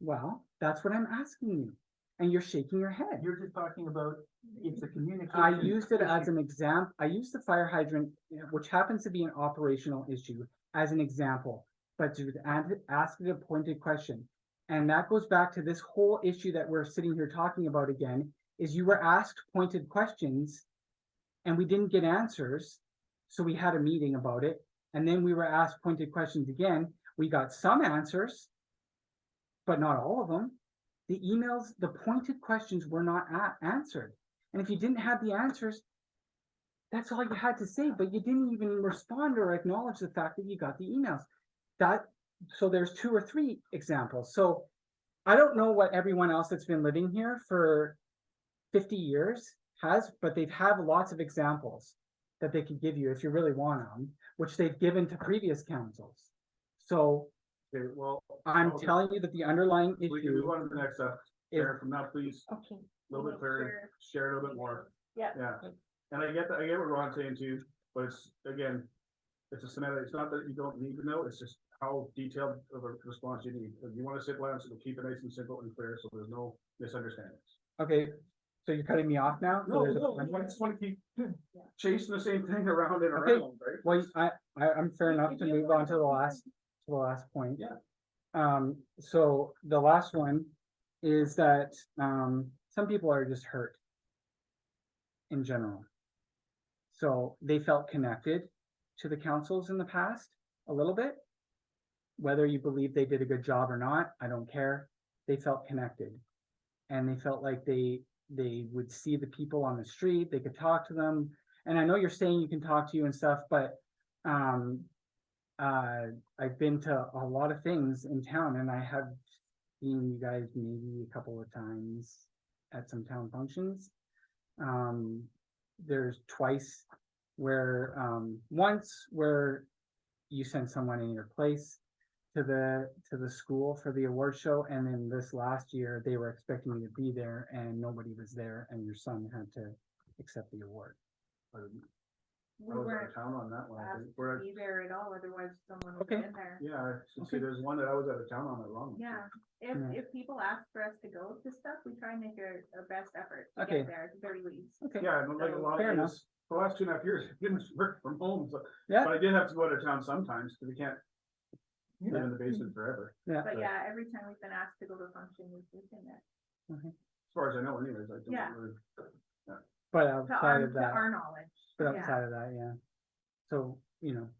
Well, that's what I'm asking you. And you're shaking your head. you're just talking about, it's a communication. I used it as issue. an example. I used the fire hydrant, which happens to be an operational issue, as an example, but to ask a pointed question. And that goes back to this whole issue that we're sitting here talking about again, is you were asked pointed questions and we didn't get answers. So we had a meeting about it. And then we were asked pointed questions again. We got some answers, but not all of them. The emails, the pointed questions were not answered. And if you didn't have the answers, that's all you had to say, but you didn't even respond or acknowledge the fact that you got the emails. So there's 2 or 3 examples. So I don't know what everyone else that's been living here for 50 years has, but they've had lots of examples that they could give you if you really want them, which they've given to previous councils. So Okay, well, I'm okay. telling you that the underlying we can issue move on to the next stuff. is, Karen, from now, please, Okay. a little bit clearer, share a little bit more. Yeah. Yeah, and I get that, I get what Ron's saying too, but it's, again, it's a semantic, it's not that you don't need to know, it's just how detailed of a response you need. If you want to sit down, so keep it nice and simple and clear, so there's no misunderstandings. okay, so you're cutting me off now? So No, there's a- no, I just want to keep chasing the same thing around and Okay. around, right? Well, I'm fair enough to move on to the last point. Yeah. So the last one is that, some people are just hurt in general. So they felt connected to the councils in the past, a little bit. Whether you believe they did a good job or not, I don't care. They felt connected. And they felt like they would see the people on the street, they could talk to them. And I know you're saying you can talk to you and stuff, but I've been to a lot of things in town and I have seen you guys maybe a couple of times at some town functions. There's twice where, once where you sent someone in your place to the school for the award show, and then this last year they were expecting you to be there and nobody was there and your son had to accept the award. I We was out of weren't town on that one, I think. asked to be there at all, otherwise someone would Okay. have been there. Yeah, I should say Okay. there's one that I was out of town on that wrong. Yeah, Yeah. if people ask for us to go to stuff, we try and make our best effort to Okay. get there at the very least. Okay, Yeah, and like a lot Fair of enough. this, the last 2.5 years, I didn't work from home, so, yeah, but I did have to go out of town sometimes, because we can't live in the basement forever, yeah. But yeah, every time we've been asked to go to a function, we've been there. as far as I know anyways, I don't Yeah. really. But To outside of to that, our knowledge. but Yeah. outside of that, yeah. So, you know.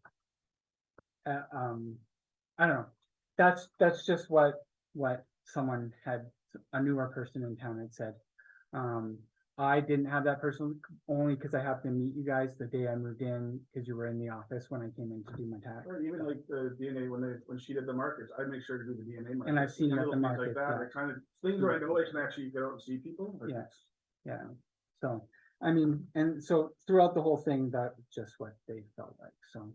I don't know. That's just what someone had, a newer person in town had said. I didn't have that person only because I happened to meet you guys the day I moved in, because you were in the office when I came in to do my tax. Or even like the DNA, when she did the markets, I make sure to do the DNA markers. And I've seen you at the Little things markets, Like that, yeah. I kind of, things where I know I can actually go out and see people. like, Yeah. it's- Yeah, so, I mean, and so throughout the whole thing, that's just what they felt like, so.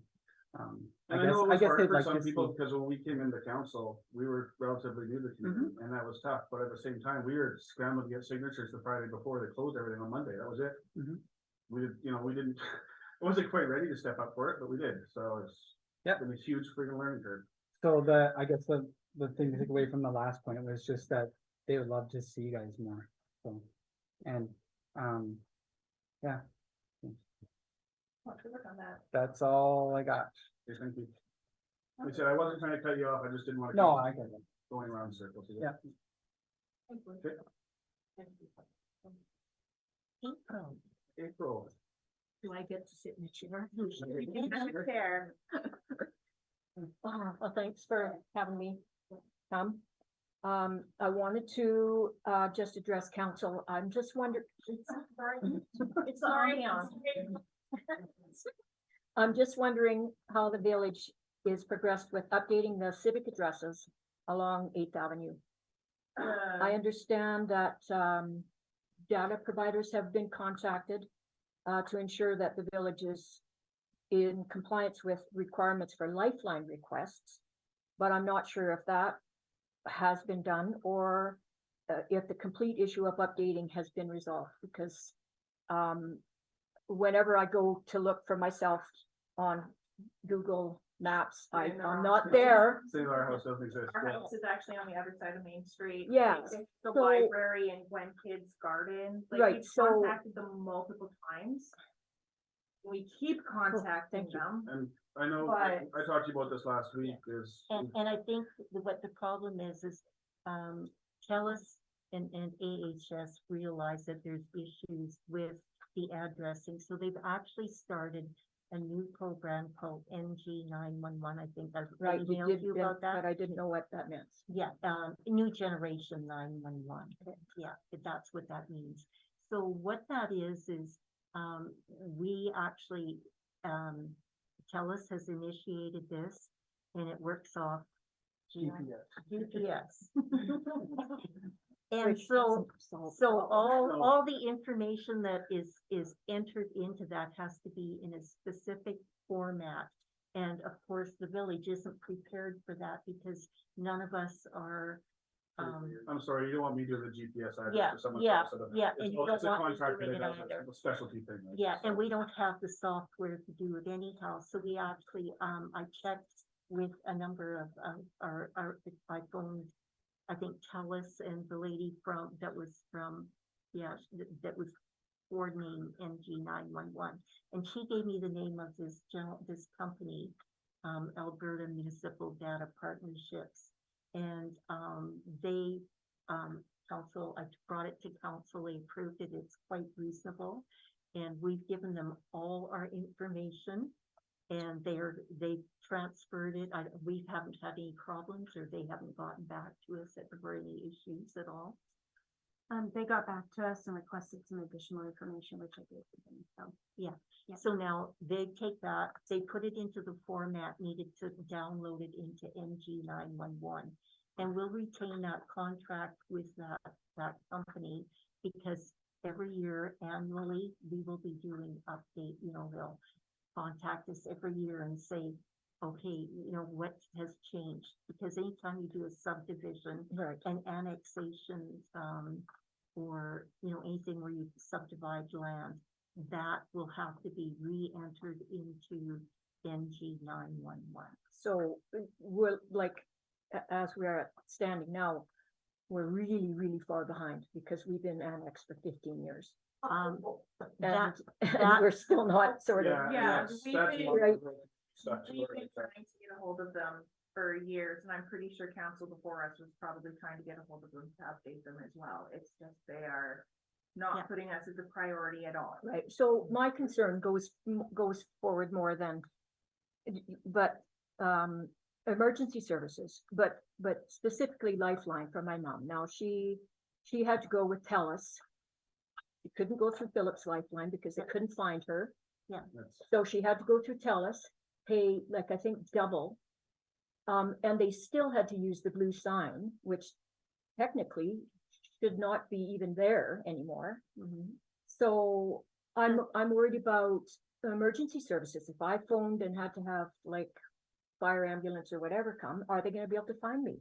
And I know it I was guess hard they'd for like some to see. people, because when we came into council, we were relatively new to the community, and that was tough, but at the same time, we were scrambling to get signatures the Friday before they closed everything on Monday, that was it. Mhm. We did, we didn't, I wasn't quite ready to step up for it, but we did, so it's Yep. been a huge freaking learning curve. So I guess the thing to take away from the last point was just that they would love to see you guys more, so. And, yeah, Watch we work on that. that's all I got. Okay, thank you. Like I said, I wasn't trying to cut you off, I just didn't want to. No, I get it. Going around in circles. Yeah. Thank you. Okay. Thank you. April. Do I get to sit in the chair? Chair. Well, thanks for having me come. I wanted to, just address council. I'm just wondering. It's already on. I'm just wondering how the village is progressed with updating the civic addresses along 8th Avenue. I understand that, data providers have been contacted, to ensure that the village is in compliance with requirements for lifeline requests. But I'm not sure if that has been done, or if the complete issue of updating has been resolved, because whenever I go to look for myself on Google Maps, I'm not there. Say our house doesn't exist. Our yeah. house is actually on the other side of Main Street. Yeah, It's the so- library and Gwen Kids Garden. Like, Right, we've so- contacted them multiple times. We keep contacting thank you. them. And I know, But- I talked to you about this last week, is. And I think what the problem is, TELUS and AHS realize that there's issues with the addressing, so they've actually started a new program called NG 911, I think that's. Right, you emailed did, you about that? but I didn't know what that meant. Yeah, new generation 911, yeah, that's what that means. So what that is, we actually, TELUS has initiated this, and it works off GPS. And Which so, doesn't solve the so problem. all the information that is entered into that has to be in a specific format. And of course, the village isn't prepared for that because none of us are, I'm sorry, you don't want me doing the GPS either. yeah, for someone yeah, else, so yeah, It's and you it's don't a want me contractor doing that it does either. a specialty thing. right? Yeah, and So- we don't have the software to do it anyhow, so we actually, I checked with a number of, our, I phoned, I think TELUS and the lady that was coordinating NG 911, and she gave me the name of this company, Alberta Municipal Data Partnerships, and, they, council, I brought it to council, they approved it, it's quite reasonable. And we've given them all our information, and they've transferred it. We haven't had any problems, or they haven't gotten back to us for any issues at all. They got back to us and requested some additional information, which I gave to them, so. Yeah, Yeah. so now they take that, they put it into the format needed to download it into NG 911. And we'll retain that contract with that company, because every year annually, we will be doing update, they'll contact us every year and say, okay, what has changed? Because anytime you do a subdivision, Right. an annexation, or, anything where you subdivide land, that will have to be re-entered into NG 911. So we're like, as we are standing now, we're really, really far behind because we've been annexed for 15 years. Um, And, that, and we're still not sort of, Yeah, Yeah, that's we've that's been- one of the Right. stuff to We've work been with. trying to get a hold of them for years, and I'm pretty sure council before us was probably trying to get a hold of them to update them as well. It's just they are Yeah. not putting us as a priority at all. right, so my concern goes forward more than, but, emergency services, but specifically Lifeline for my mom. Now, she had to go with TELUS, She couldn't go through Phillips Lifeline because they couldn't find her. That's, So she had to go through TELUS, pay like, I think, double. And they still had to use the blue sign, which technically should not be even there anymore. So I'm worried about emergency services. If I phoned and had to have like fire ambulance or whatever come, are they gonna be able to find me?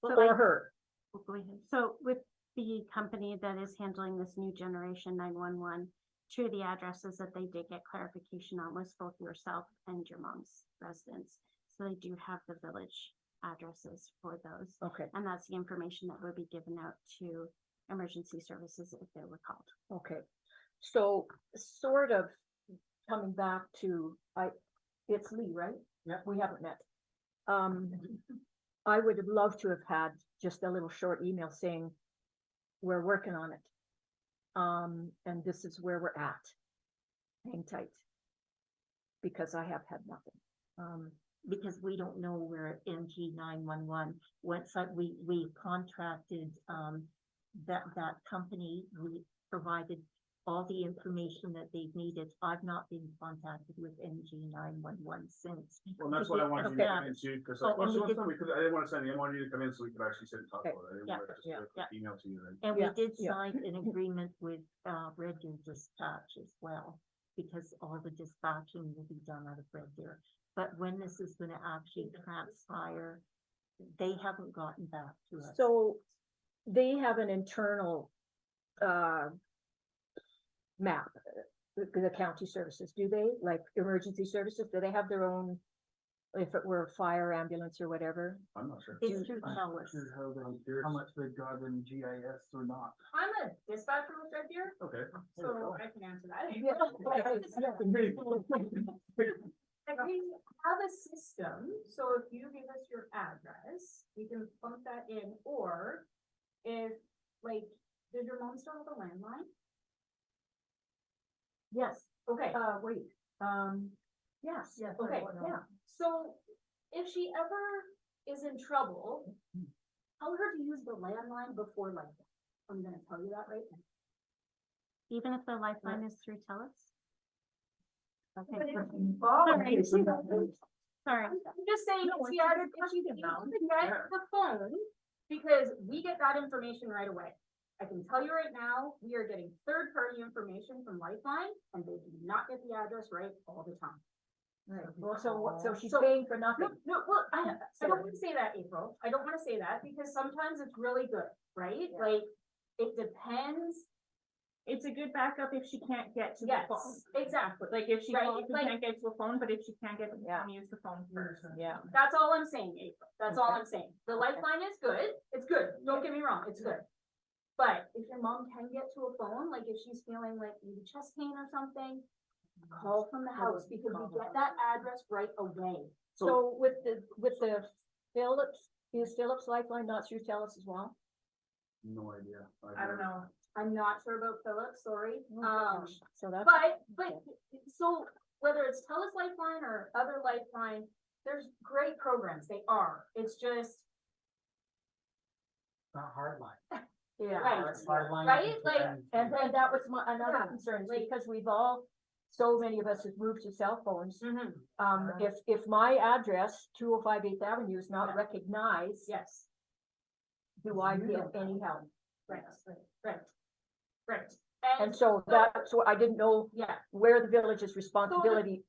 So Or I- her? Oh, go ahead. So with the company that is handling this new generation 911, two of the addresses that they did get clarification on was both yourself and your mom's residence. So they do have the village addresses for those. Okay, And that's the information that would be given out to emergency services if they were called. okay. So sort of coming back to, it's Lee, right? Yeah. We haven't met. I would have loved to have had just a little short email saying, we're working on it. And this is where we're at. Hang tight. Because I have had nothing. Because we don't know where NG 911, once we contracted, that company, we provided all the information that they've needed. I've not been contacted with NG 911 since. well, that's what I wanted you to come into, because Oh, and we did- I didn't want to send you, I wanted you to come in so we could actually sit and talk Okay. about it. I didn't Yeah, want to just yeah, do a quick email to you then. And Yeah, we did yeah. sign an agreement with, Red Deer Dispatch as well, because all the dispatching will be done out of Red Deer. But when this is gonna actually transpire, they haven't gotten back to us. So they have an internal map, the county services, do they? Like emergency services, do they have their own, if it were a fire, ambulance or whatever? I'm not sure. It's through I'm TELUS. not sure how much they've got in GIS or not. I'm a dispatcher with Red Deer, Okay. so I can answer that. Like, we have a system, so if you give us your address, we can plug that in, or if, like, does your mom still have a landline? Yes, Okay, wait, yes. okay, yeah, so if she ever is in trouble, tell her to use the landline before like, I'm gonna tell you that right now. Even if the lifeline is through TELUS? Okay. Sorry. Sorry. I'm just saying, if she has, if she needs to get the phone, because we get that information right away. I can tell you right now, we are getting third-party information from Lifeline, and they do not get the address right all the time. Right, well, so what, so she's So- paying for No, nothing? no, well, I don't wanna say that, April, I don't wanna say that, because sometimes it's really good, right? Yeah. Like, it depends. It's a good backup if she can't get to the phone. Yes, exactly, Like if she Right, calls and like- can't get to a phone, but if she can't get to the Yeah. phone, use the phone first. Yeah, that's all I'm saying, April, that's all Okay. I'm saying. The Lifeline is good, it's good, don't get me wrong, it's good. But if your mom can get to a phone, like if she's feeling like maybe chest pain or something, call from the house, because we get that address right away. so with the Phillips, is Phillips Lifeline not through TELUS as well? No idea. I don't know, I'm not sure about Phillips, sorry. So that's. But, so whether it's TELUS Lifeline or other Lifeline, there's great programs, they are, it's just, Not hardline. Yeah. Right. Hardline. Right? Like, And that was my, another Yeah, concern, is like- because we've all, so many of us have moved to cell phones. mhm, If my address, 205 8th Avenue is not Yeah. recognized, yes, do I get any help? right, right. And so that's what I didn't know Yeah, where the village's responsibility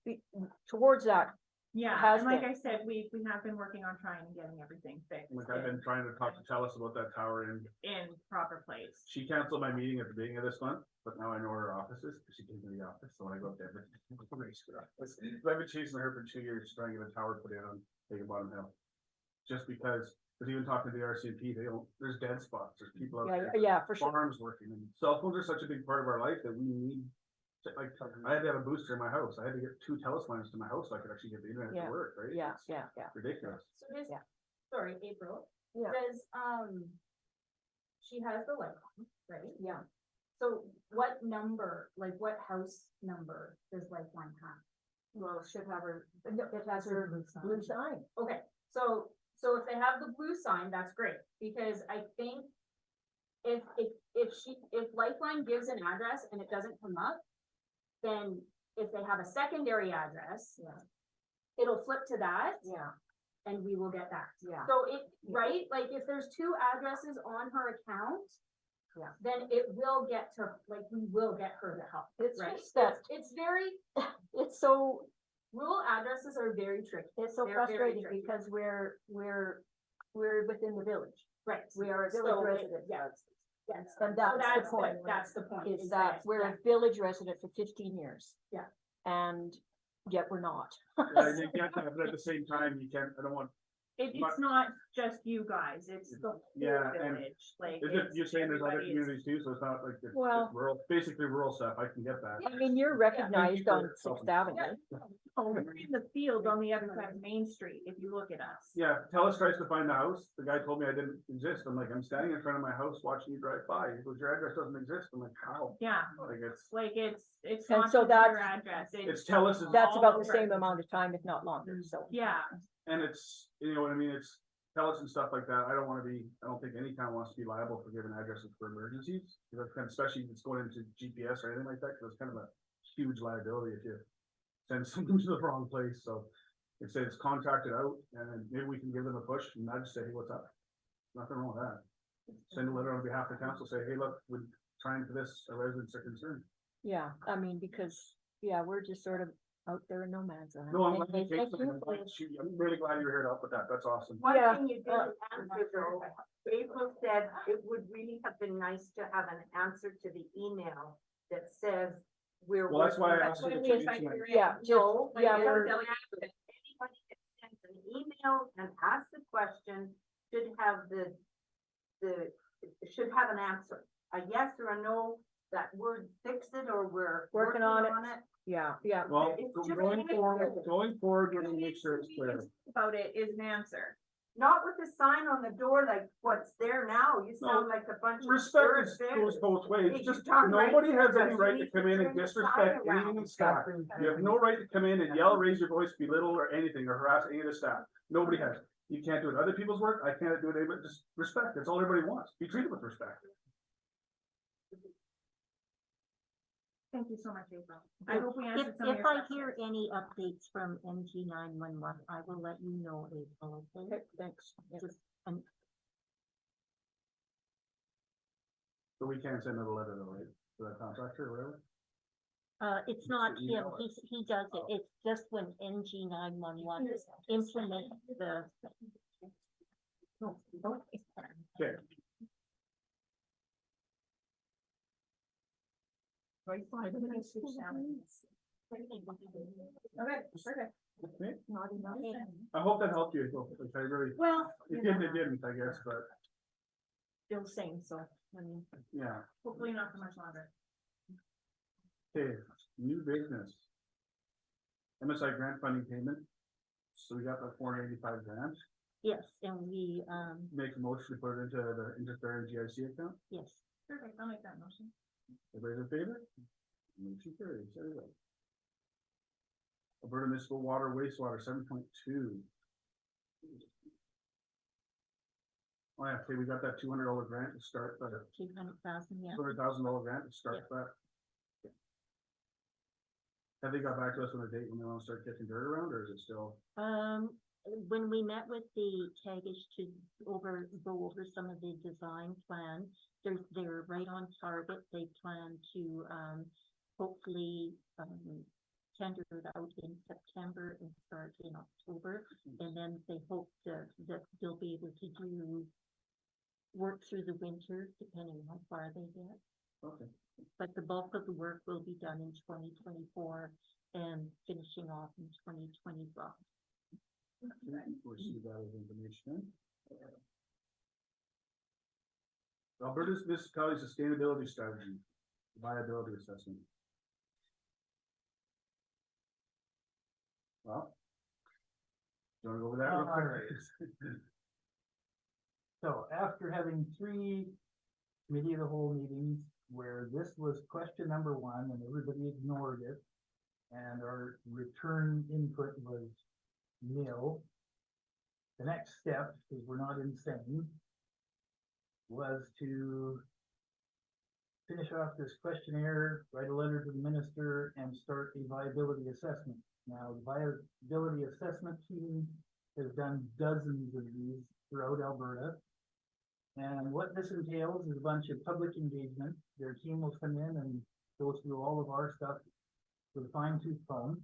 towards that. Yeah, Has and like been. I said, we have been working on trying and getting everything fixed Like, I've been trying to talk to Telus about that tower, and in proper place. she canceled my meeting at the beginning of this month, but now I know where her office is, because she came to the office, so when I go up there, I've been chasing her for 2 years, trying to get a tower put in on Big Bottom Hill. Just because, even talking to the RCMP, they don't, there's dead spots, there's people out Yeah, there. yeah, for sure. Farms working, and cell phones are such a big part of our life that we need, like, I had to have a booster in my house, I had to get 2 TELUS lines to my house so I could actually get the internet Yeah, to work, right? Yeah, It's yeah. ridiculous. so just, Yeah. sorry, April, Yeah. does, she has the Lifeline, right? Yeah. So what number, like what house number does Lifeline have? Well, should have her, it has her blue sign. Okay, so if they have the blue sign, that's great, because I think if Lifeline gives an address and it doesn't come up, then if they have a secondary address, Yeah. it'll flip to that Yeah, and we will get that. yeah. So right, like if there's two addresses on her account, Yeah. then it will get to, like, we will get her the help, It's right? just that, It's very, it's so, rural addresses are very tricky. it's so They're very frustrating tricky. because we're within the village. Right. We are a So, village resident. yeah. Yes. And So that's the point. That's the point. Is that we're a village resident for 15 years. Yeah. And yet we're not. I think that, but at the same time, you can't, I don't want, It's But- not just you guys, it's the whole Yeah, and village, like. is it, you're saying there's other everybody is- communities too, so it's not like it's Well- rural, basically rural stuff, I can get that. I mean, you're recognized for on Sixth helping. Avenue. Oh, we're in the field on the other side of Main Street, if you look at us. Yeah, Telus tries to find the house, the guy told me I didn't exist, I'm like, I'm standing in front of my house watching you drive by, he goes, your address doesn't exist, I'm like, how? Yeah, Like, it's And not so just that's- your address, it's Telus is, That's about the all same over. amount of time, if not longer, so. Yeah, and it's, you know what I mean, it's Telus and stuff like that, I don't wanna be, I don't think any town wants to be liable for giving addresses for emergencies. You know, kind of, especially if it's going into GPS or anything like that, cause it's kind of a huge liability if you send something to the wrong place, so. It says contracted out, and then maybe we can give them a push, and not just say, hey, what's up? Nothing wrong with that. Send a letter on behalf of the council, say, hey, look, we're trying for this, our residents are concerned. Yeah, I mean, because, yeah, we're just sort of out there in no man's land. No, I'm And glad you they- came tonight. I'm really glad you were here to help with that, that's awesome. One Yeah, thing you didn't answer though, April said it would really have been nice to have an answer to the email that says we're. Well, that's why I working- asked you to what do it is, like, tonight. you're in. Yeah, just, No, but yeah, it we're, doesn't have to. Anybody that sends an email and asks the question should have should have an answer, a yes or a no, that word fix it or we're Working working on on it. it. yeah, yeah. Well, It's just- going forward, we're gonna make sure it's clear. about it is an answer. Not with the sign on the door like what's there now, you No, sound like a bunch of. Respect birds is, there. goes both ways, If just, you talk right nobody to has us, any you right to need come to in and turn the disrespect sign anything in around. staff. You have no right to come in and yell, raise your voice, belittle or anything, or harass any of the staff, nobody has. You can't do it, other people's work, I can't do it, but just respect, that's all everybody wants, be treated with respect. Thank you so much, April. I hope we If, answered some of if your I hear questions. any updates from MG 911, I will let you know, April, okay? Okay, thanks. Yeah. Just, um, So we can't send another letter though, right, to that contractor or whatever? it's not So you him, know it. he does it, it's just when MG 911 implements the. Okay, Okay, perfect. okay, Not enough. I hope that helped you, if I really, Well, it didn't, I guess, but, still same, so, I mean, yeah. Hopefully not for much longer. Okay, new business. MSI grant funding payment. So we got that 485 grand, Yes, and we, make a motion to put it into the interest-bearing GIC account, yes, Perfect, I'll make that motion. everybody's in favor? Motion carries, there we go. Alberta municipal water wastewater 7.2. Oh yeah, okay, we got that $200 grant to start, that $200,000, yeah. $200,000 grant to start that. Have they got back to us on a date when they wanna start kicking dirt around, or is it still? When we met with the Tagish to go over some of the design plans, they're right on target. They plan to, hopefully, tender it out in September and start in October. And then they hope that they'll be able to do work through the winter, depending on how far they get. Okay. But the bulk of the work will be done in 2024 and finishing off in 2025. We'll see that as information. Alberta's municipality sustainability strategy, viability assessment. Well. Do you wanna go over that real quick? So after having 3 committee of the whole meetings where this was question number 1 and everybody ignored it. And our return input was nil. The next step is we're not insane. was to finish off this questionnaire, write a letter to the minister, and start a viability assessment. Now, the viability assessment team has done dozens of these throughout Alberta. And what this entails is a bunch of public engagement. Their team will come in and go through all of our stuff with a fine tooth comb.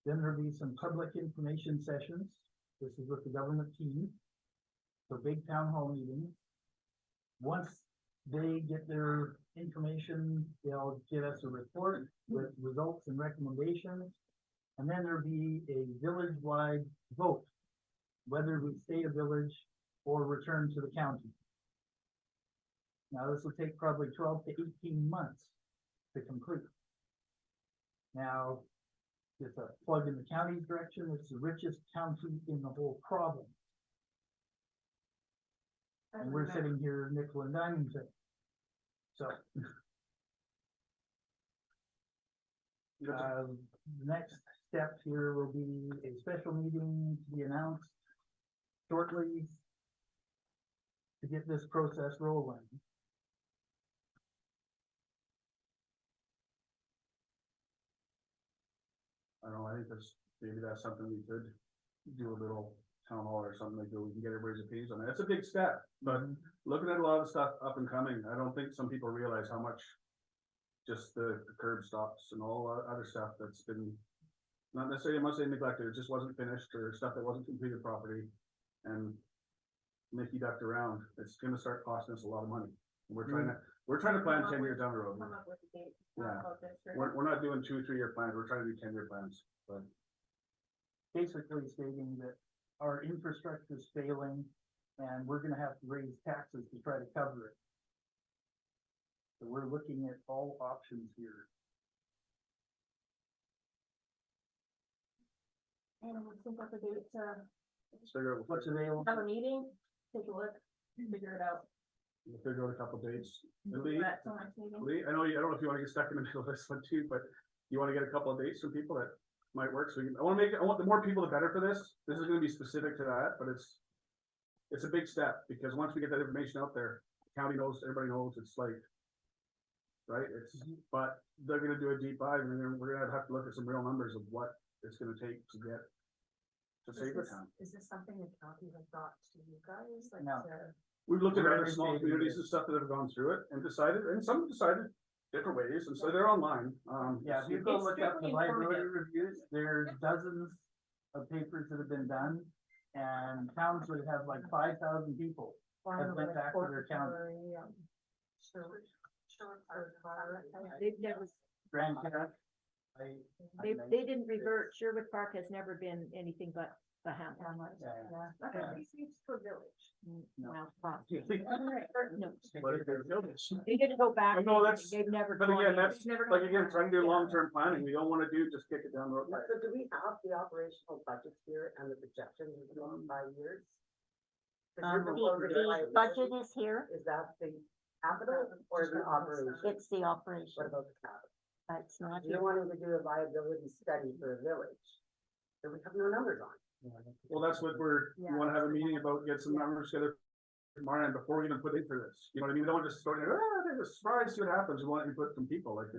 Then there'll be some public information sessions. This is with the government team. So big town hall meetings. Once they get their information, they'll give us a report with results and recommendations. And then there'll be a village-wide vote, whether we stay a village or return to the county. Now, this will take probably 12 to 18 months to complete. Now, it's a plug in the county's direction. It's the richest county in the whole province. And we're sitting here nickel and diming things. So. Next step here will be a special meeting to be announced shortly to get this process rolling. I don't know, I think that's something we could do a little town hall or something like that, we can get everybody's opinions on that. It's a big step, but looking at a lot of stuff up and coming, I don't think some people realize how much just the curb stops and all other stuff that's been, not necessarily, I must say neglected, it just wasn't finished, or stuff that wasn't completed properly. And Mickey ducked around, it's gonna start costing us a lot of money. We're trying to plan 10 years down the road. Come up with a date, Yeah. about this, or- We're not doing 2-3 year plans, we're trying to do 10-year plans, but. Basically stating that our infrastructure is failing and we're gonna have to raise taxes to try to cover it. So we're looking at all options here. And we'll think of a date to Let's figure out, What's available? have a meeting, take a look, figure it out. we'll figure out a couple dates. Do that till next meeting. Lee, I don't know if you wanna get stuck in the middle of this one too, but you wanna get a couple of dates from people that might work, so we can, I want the more people the better for this. This is gonna be specific to that, but it's a big step, because once we get that information out there, county knows, everybody knows, it's like, right, but they're gonna do a deep dive, and then we're gonna have to look at some real numbers of what it's gonna take to get to save the town. Is this something the county has brought to you guys, like No. to? We've looked at We're other small understanding communities this. and stuff that have gone through it and decided, and some have decided different ways, and so they're online. Yeah, if you go It's look up the strictly library informative. reviews, there's dozens of papers that have been done. And towns would have like 5,000 people have went back to their county. They've never, Grand Canyon. they didn't revert, Sherwood Park has never been anything but a hamlet. Yeah. I thought these needs for village. No. Well, but- Yeah. no, But if there's no- they didn't go back. I know that's- They've never. But gone again, in. that's, Never like, gone again, back. trying to do Yeah. long-term planning, we don't wanna do, just kick it down the road. So do we have the operational budget here and the projections of the next 5 years? 'Cause you're proposing The like- budget is here, Is that the capital or the operation? it's the What operation, about the capital? it's not You're here. wanting to do a viability study for a village. That we have no numbers on. Well, that's what we wanna have a meeting about, get some numbers together tomorrow, and before we even put in for this, you know what I mean? We don't just start, there's a surprise, see what happens, we want input from people, like,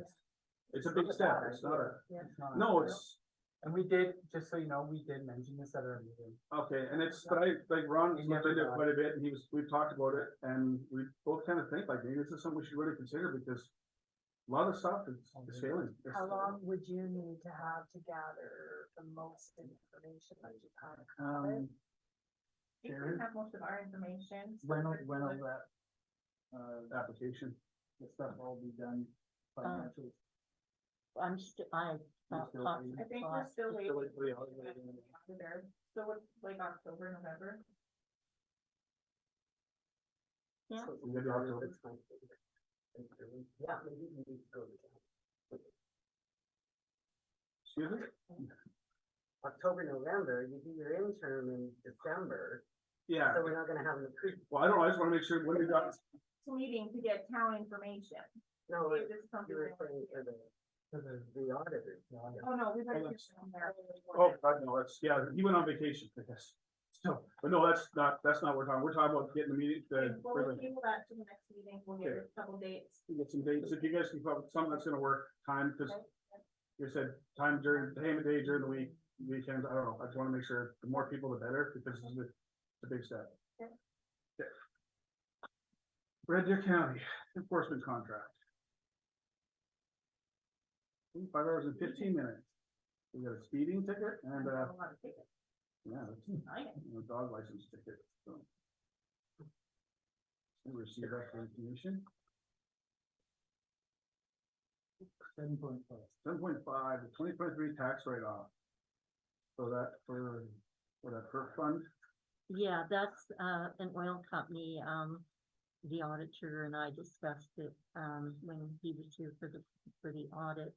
it's a big step, it's not a, no, it's, And we did, just so you know, we did mention this at our meeting. okay, and it's, but like Ron's looked into it quite a bit, and we've talked about it, and we both kind of think like, maybe this is something we should really consider, because a lot of stuff is failing. How long would you need to have to gather the most information that you kind of have it? We can have most of our information. When will that, Application. the stuff all be done financially? I'm still, You're still waiting? I think we're still waiting. Still waiting for the holiday. There, so it's like October, November. Yeah. So Maybe October. it's fine. Yeah, maybe you need to go to town. Excuse me? October, November, you do your interim in December, Yeah, so we're not gonna have an approved. well, I don't know, I just wanna make sure when we got, Meeting to get town information. No, Is this something? you were saying for the auditors. Oh, no, we've had. oh, God, no, it's, yeah, he went on vacation, I guess. So, but no, that's not what we're talking about getting the meeting, We'll table that to the next meeting, we'll get a couple dates. get some dates, if you guys can come up with something that's gonna work, time, because you said time during, the payment day during the week, weekends, I don't know, I just wanna make sure the more people, the better, because this is a big step. Okay. Okay. Red Deer County enforcement contract. 5 hours and 15 minutes. We got a speeding ticket and, A lot of tickets. yeah, it's Okay. a dog license ticket, so. We received that for information. 7.5. 7.5, the 2023 tax write-off. So that for that per fund, Yeah, that's, an oil company, the auditor and I discussed it, when he was here for the audit.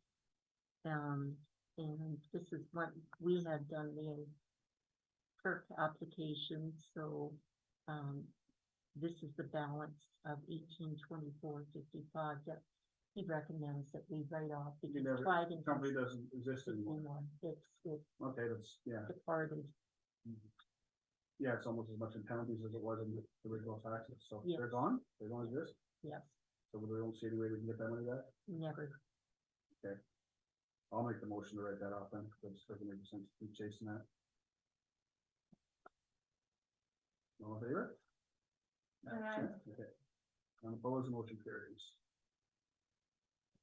And this is what we had done the perk application, so, this is the balance of 1824.55 that he recommends that we write off. you because never, Pride and company doesn't exist anymore. It's Okay, that's, yeah. departed. Yeah, it's almost as much in penalties as it was in the original taxes, so Yeah. they're gone, they don't exist, Yes, so we don't see any way we can get that money back. never. I'll make the motion to write that off then, because it doesn't make sense to keep chasing that. All in favor? Aye. Okay. Unopposed, motion carries.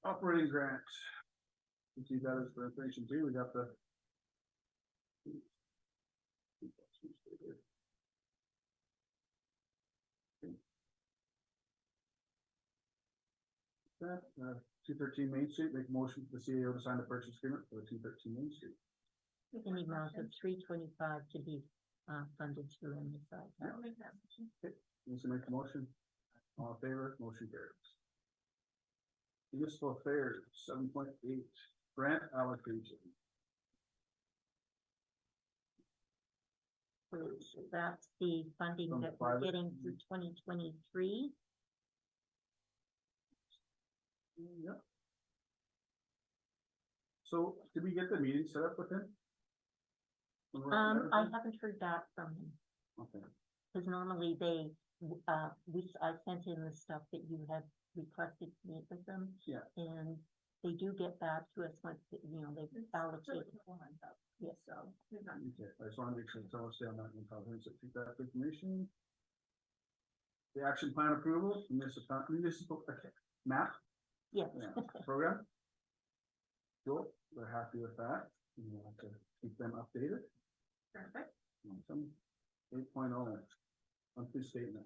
Operating grant. You see that as for information too, we got the. That, 213 Main Street, make a motion for the CAO to sign the purchase agreement for the 213 Main Street. In the amount of 325 to be, funded through MSI. I'll make that motion. Lisa make the motion. All in favor, motion carries. Municipal affairs, 7.8, grant allocation. So that's the funding From that we're private. getting through 2023. Yep. So, did we get the meeting set up with him? I haven't heard back from him, Okay, because normally I sent in the stuff that you had requested to meet with them. Yeah. And they do get back to us once, they've allocated. Yes, so. okay, I just wanna make sure, so I'll stay on that one, comprehensive feedback information. The action plan approval, municipal, okay, map, Yes. yeah, program. Cool, we're happy with that, and we'll have to keep them updated. Perfect. Awesome. 8.0, monthly statement.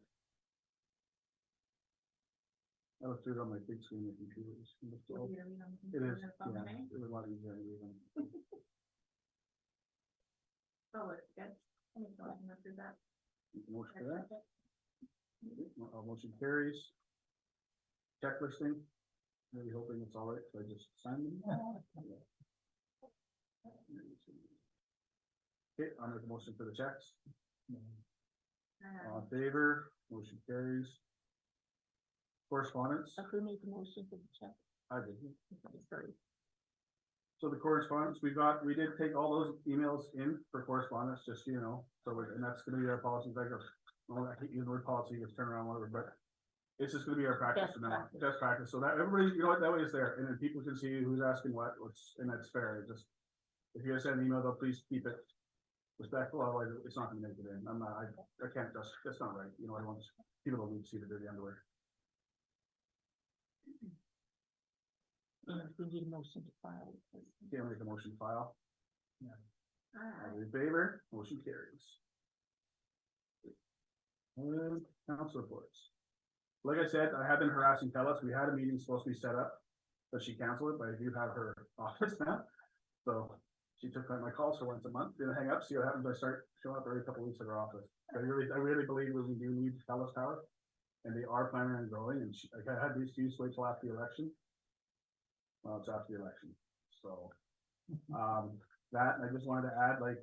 I looked through it on my big screen of computers. It looks all- Will you read on the It is, computer phone yeah, today? it was a lot easier than reading. Oh, it's good. I need to go ahead and go through that. Motion for that, motion carries. Checklisting, really hoping it's all right, so I just signed them. Okay, I'll make a motion for the checks. All in favor, motion carries. Correspondence, Who made the motion for the check? I did. Okay, sorry. So the correspondence, we did take all those emails in for correspondence, just so you know, so, and that's gonna be our policy, like, well, I hate using the word policy, it's turn around, whatever, but it's just gonna be our practice Best from now on, practice. best practice, so that everybody, you know what, that way it's there, and then people can see who's asking what's, and that's fair, it just. If you're gonna send an email, though, please keep it respectful, otherwise it's not gonna make it in, I can't just, that's not right, you know, I want, people don't need to see the dirty underwear. And we need a motion to file. Can't make a motion to file, Alright. all in favor, motion carries. Council reports. Like I said, I have been harassing Telus. We had a meeting supposed to be set up, but she canceled it, but I do have her office now. So she took my calls for once a month, didn't hang up, see what happens. I start showing up every couple of weeks at her office. I really believe we do need Telus power. And they are planning on growing, and like I had these used to wait till after the election. Well, it's after the election, so, that, I just wanted to add, like,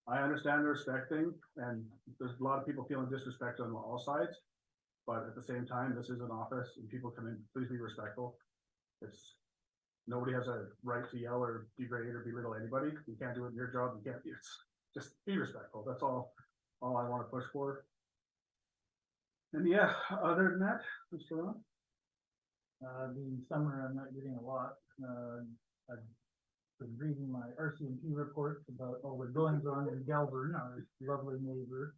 I understand the respect thing, and there's a lot of people feeling disrespect on all sides. But at the same time, this is an office and people come in, please be respectful. Nobody has a right to yell or degrade or belittle anybody. You can't do it in your job, you can't, just be respectful, that's all. all I wanna push for. And yeah, other than that, Mr. Ron? The summer, I'm not getting a lot, I've been reading my RCMP reports about all the goings on in Galvern, our lovely neighbor.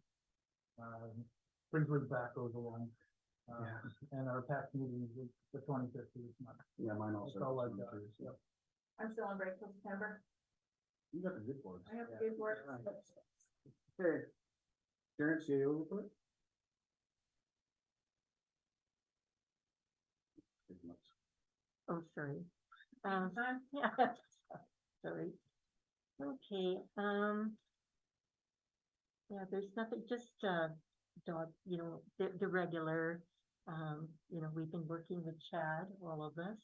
Brinkley back goes along. And our PAC meeting is the 25th of this month. Yeah, mine also. That's all I've got. Yep. I'm still on break till September. You got the good boards. I have to do work. Okay. Karen, CAO report? Oh, sorry. Yeah, sorry. Okay, yeah, there's nothing, just, dog, the regular, we've been working with Chad, all of us.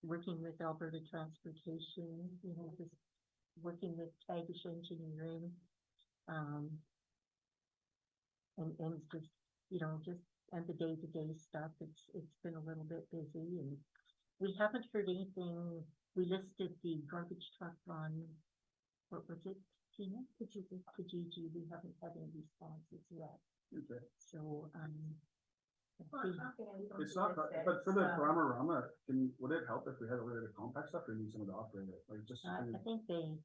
Working with Alberta Transportation, just working with Tagish Engineering. And just, and the day-to-day stuff, it's been a little bit busy, and we haven't heard anything. We listed the garbage truck on, what was it, Tina? Kijiji, we haven't had any responses yet, Okay. so, Well, it's not gonna be It's not, listed, but for the so- Rama, would it help if we had a way to compact stuff or need someone to operate it? Like just. I think they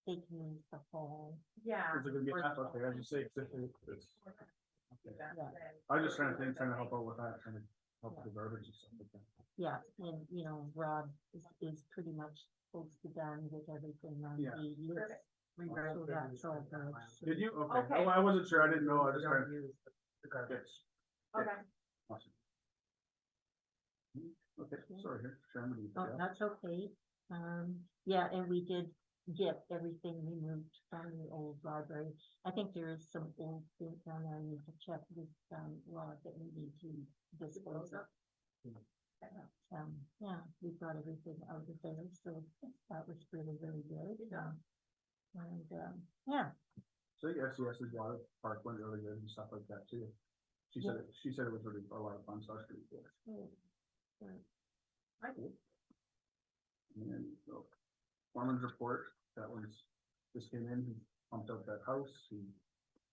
can use the whole, Yeah. Is it gonna be half okay, as you say, it's, I'm just trying to help out with that, trying to help with the garbage and stuff like that. yeah, and, Rob is pretty much close to done with everything on Yeah. the list. So that's all good. So- Did you? Okay. Okay. Oh, I wasn't sure. I didn't know. I just trying to. Yes. Okay. Awesome. Okay, sorry, here, Chairman. Oh, that's okay. Yeah, and we did get everything removed from the old library. I think there is some old things on there. I need to check with, Rod that we need to dispose of. Yeah, we got everything out of there, so that was really, really good. And, yeah, So I think SES's water park went really good and stuff like that too. She said it was really a lot of fun, so that's pretty cool. And then, so, Foreman's report, that one's, just came in, he pumped out that house, he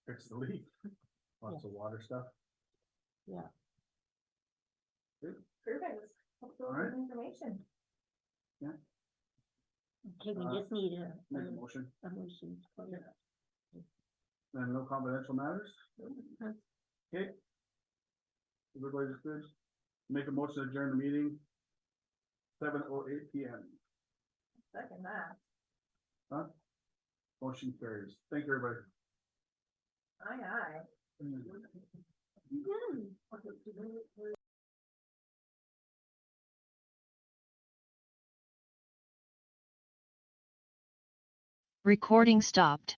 fixed the leak, lots of water stuff. yeah. Perfect. Hopefully All right. good information. Okay, we just need a Make a motion, motion. for it. and no confidential matters? Okay. Everybody's good? Make a motion to adjourn the meeting. 7:08 PM. Second that. Huh? Motion carries. Thank you, everybody. Aye. Recording stopped.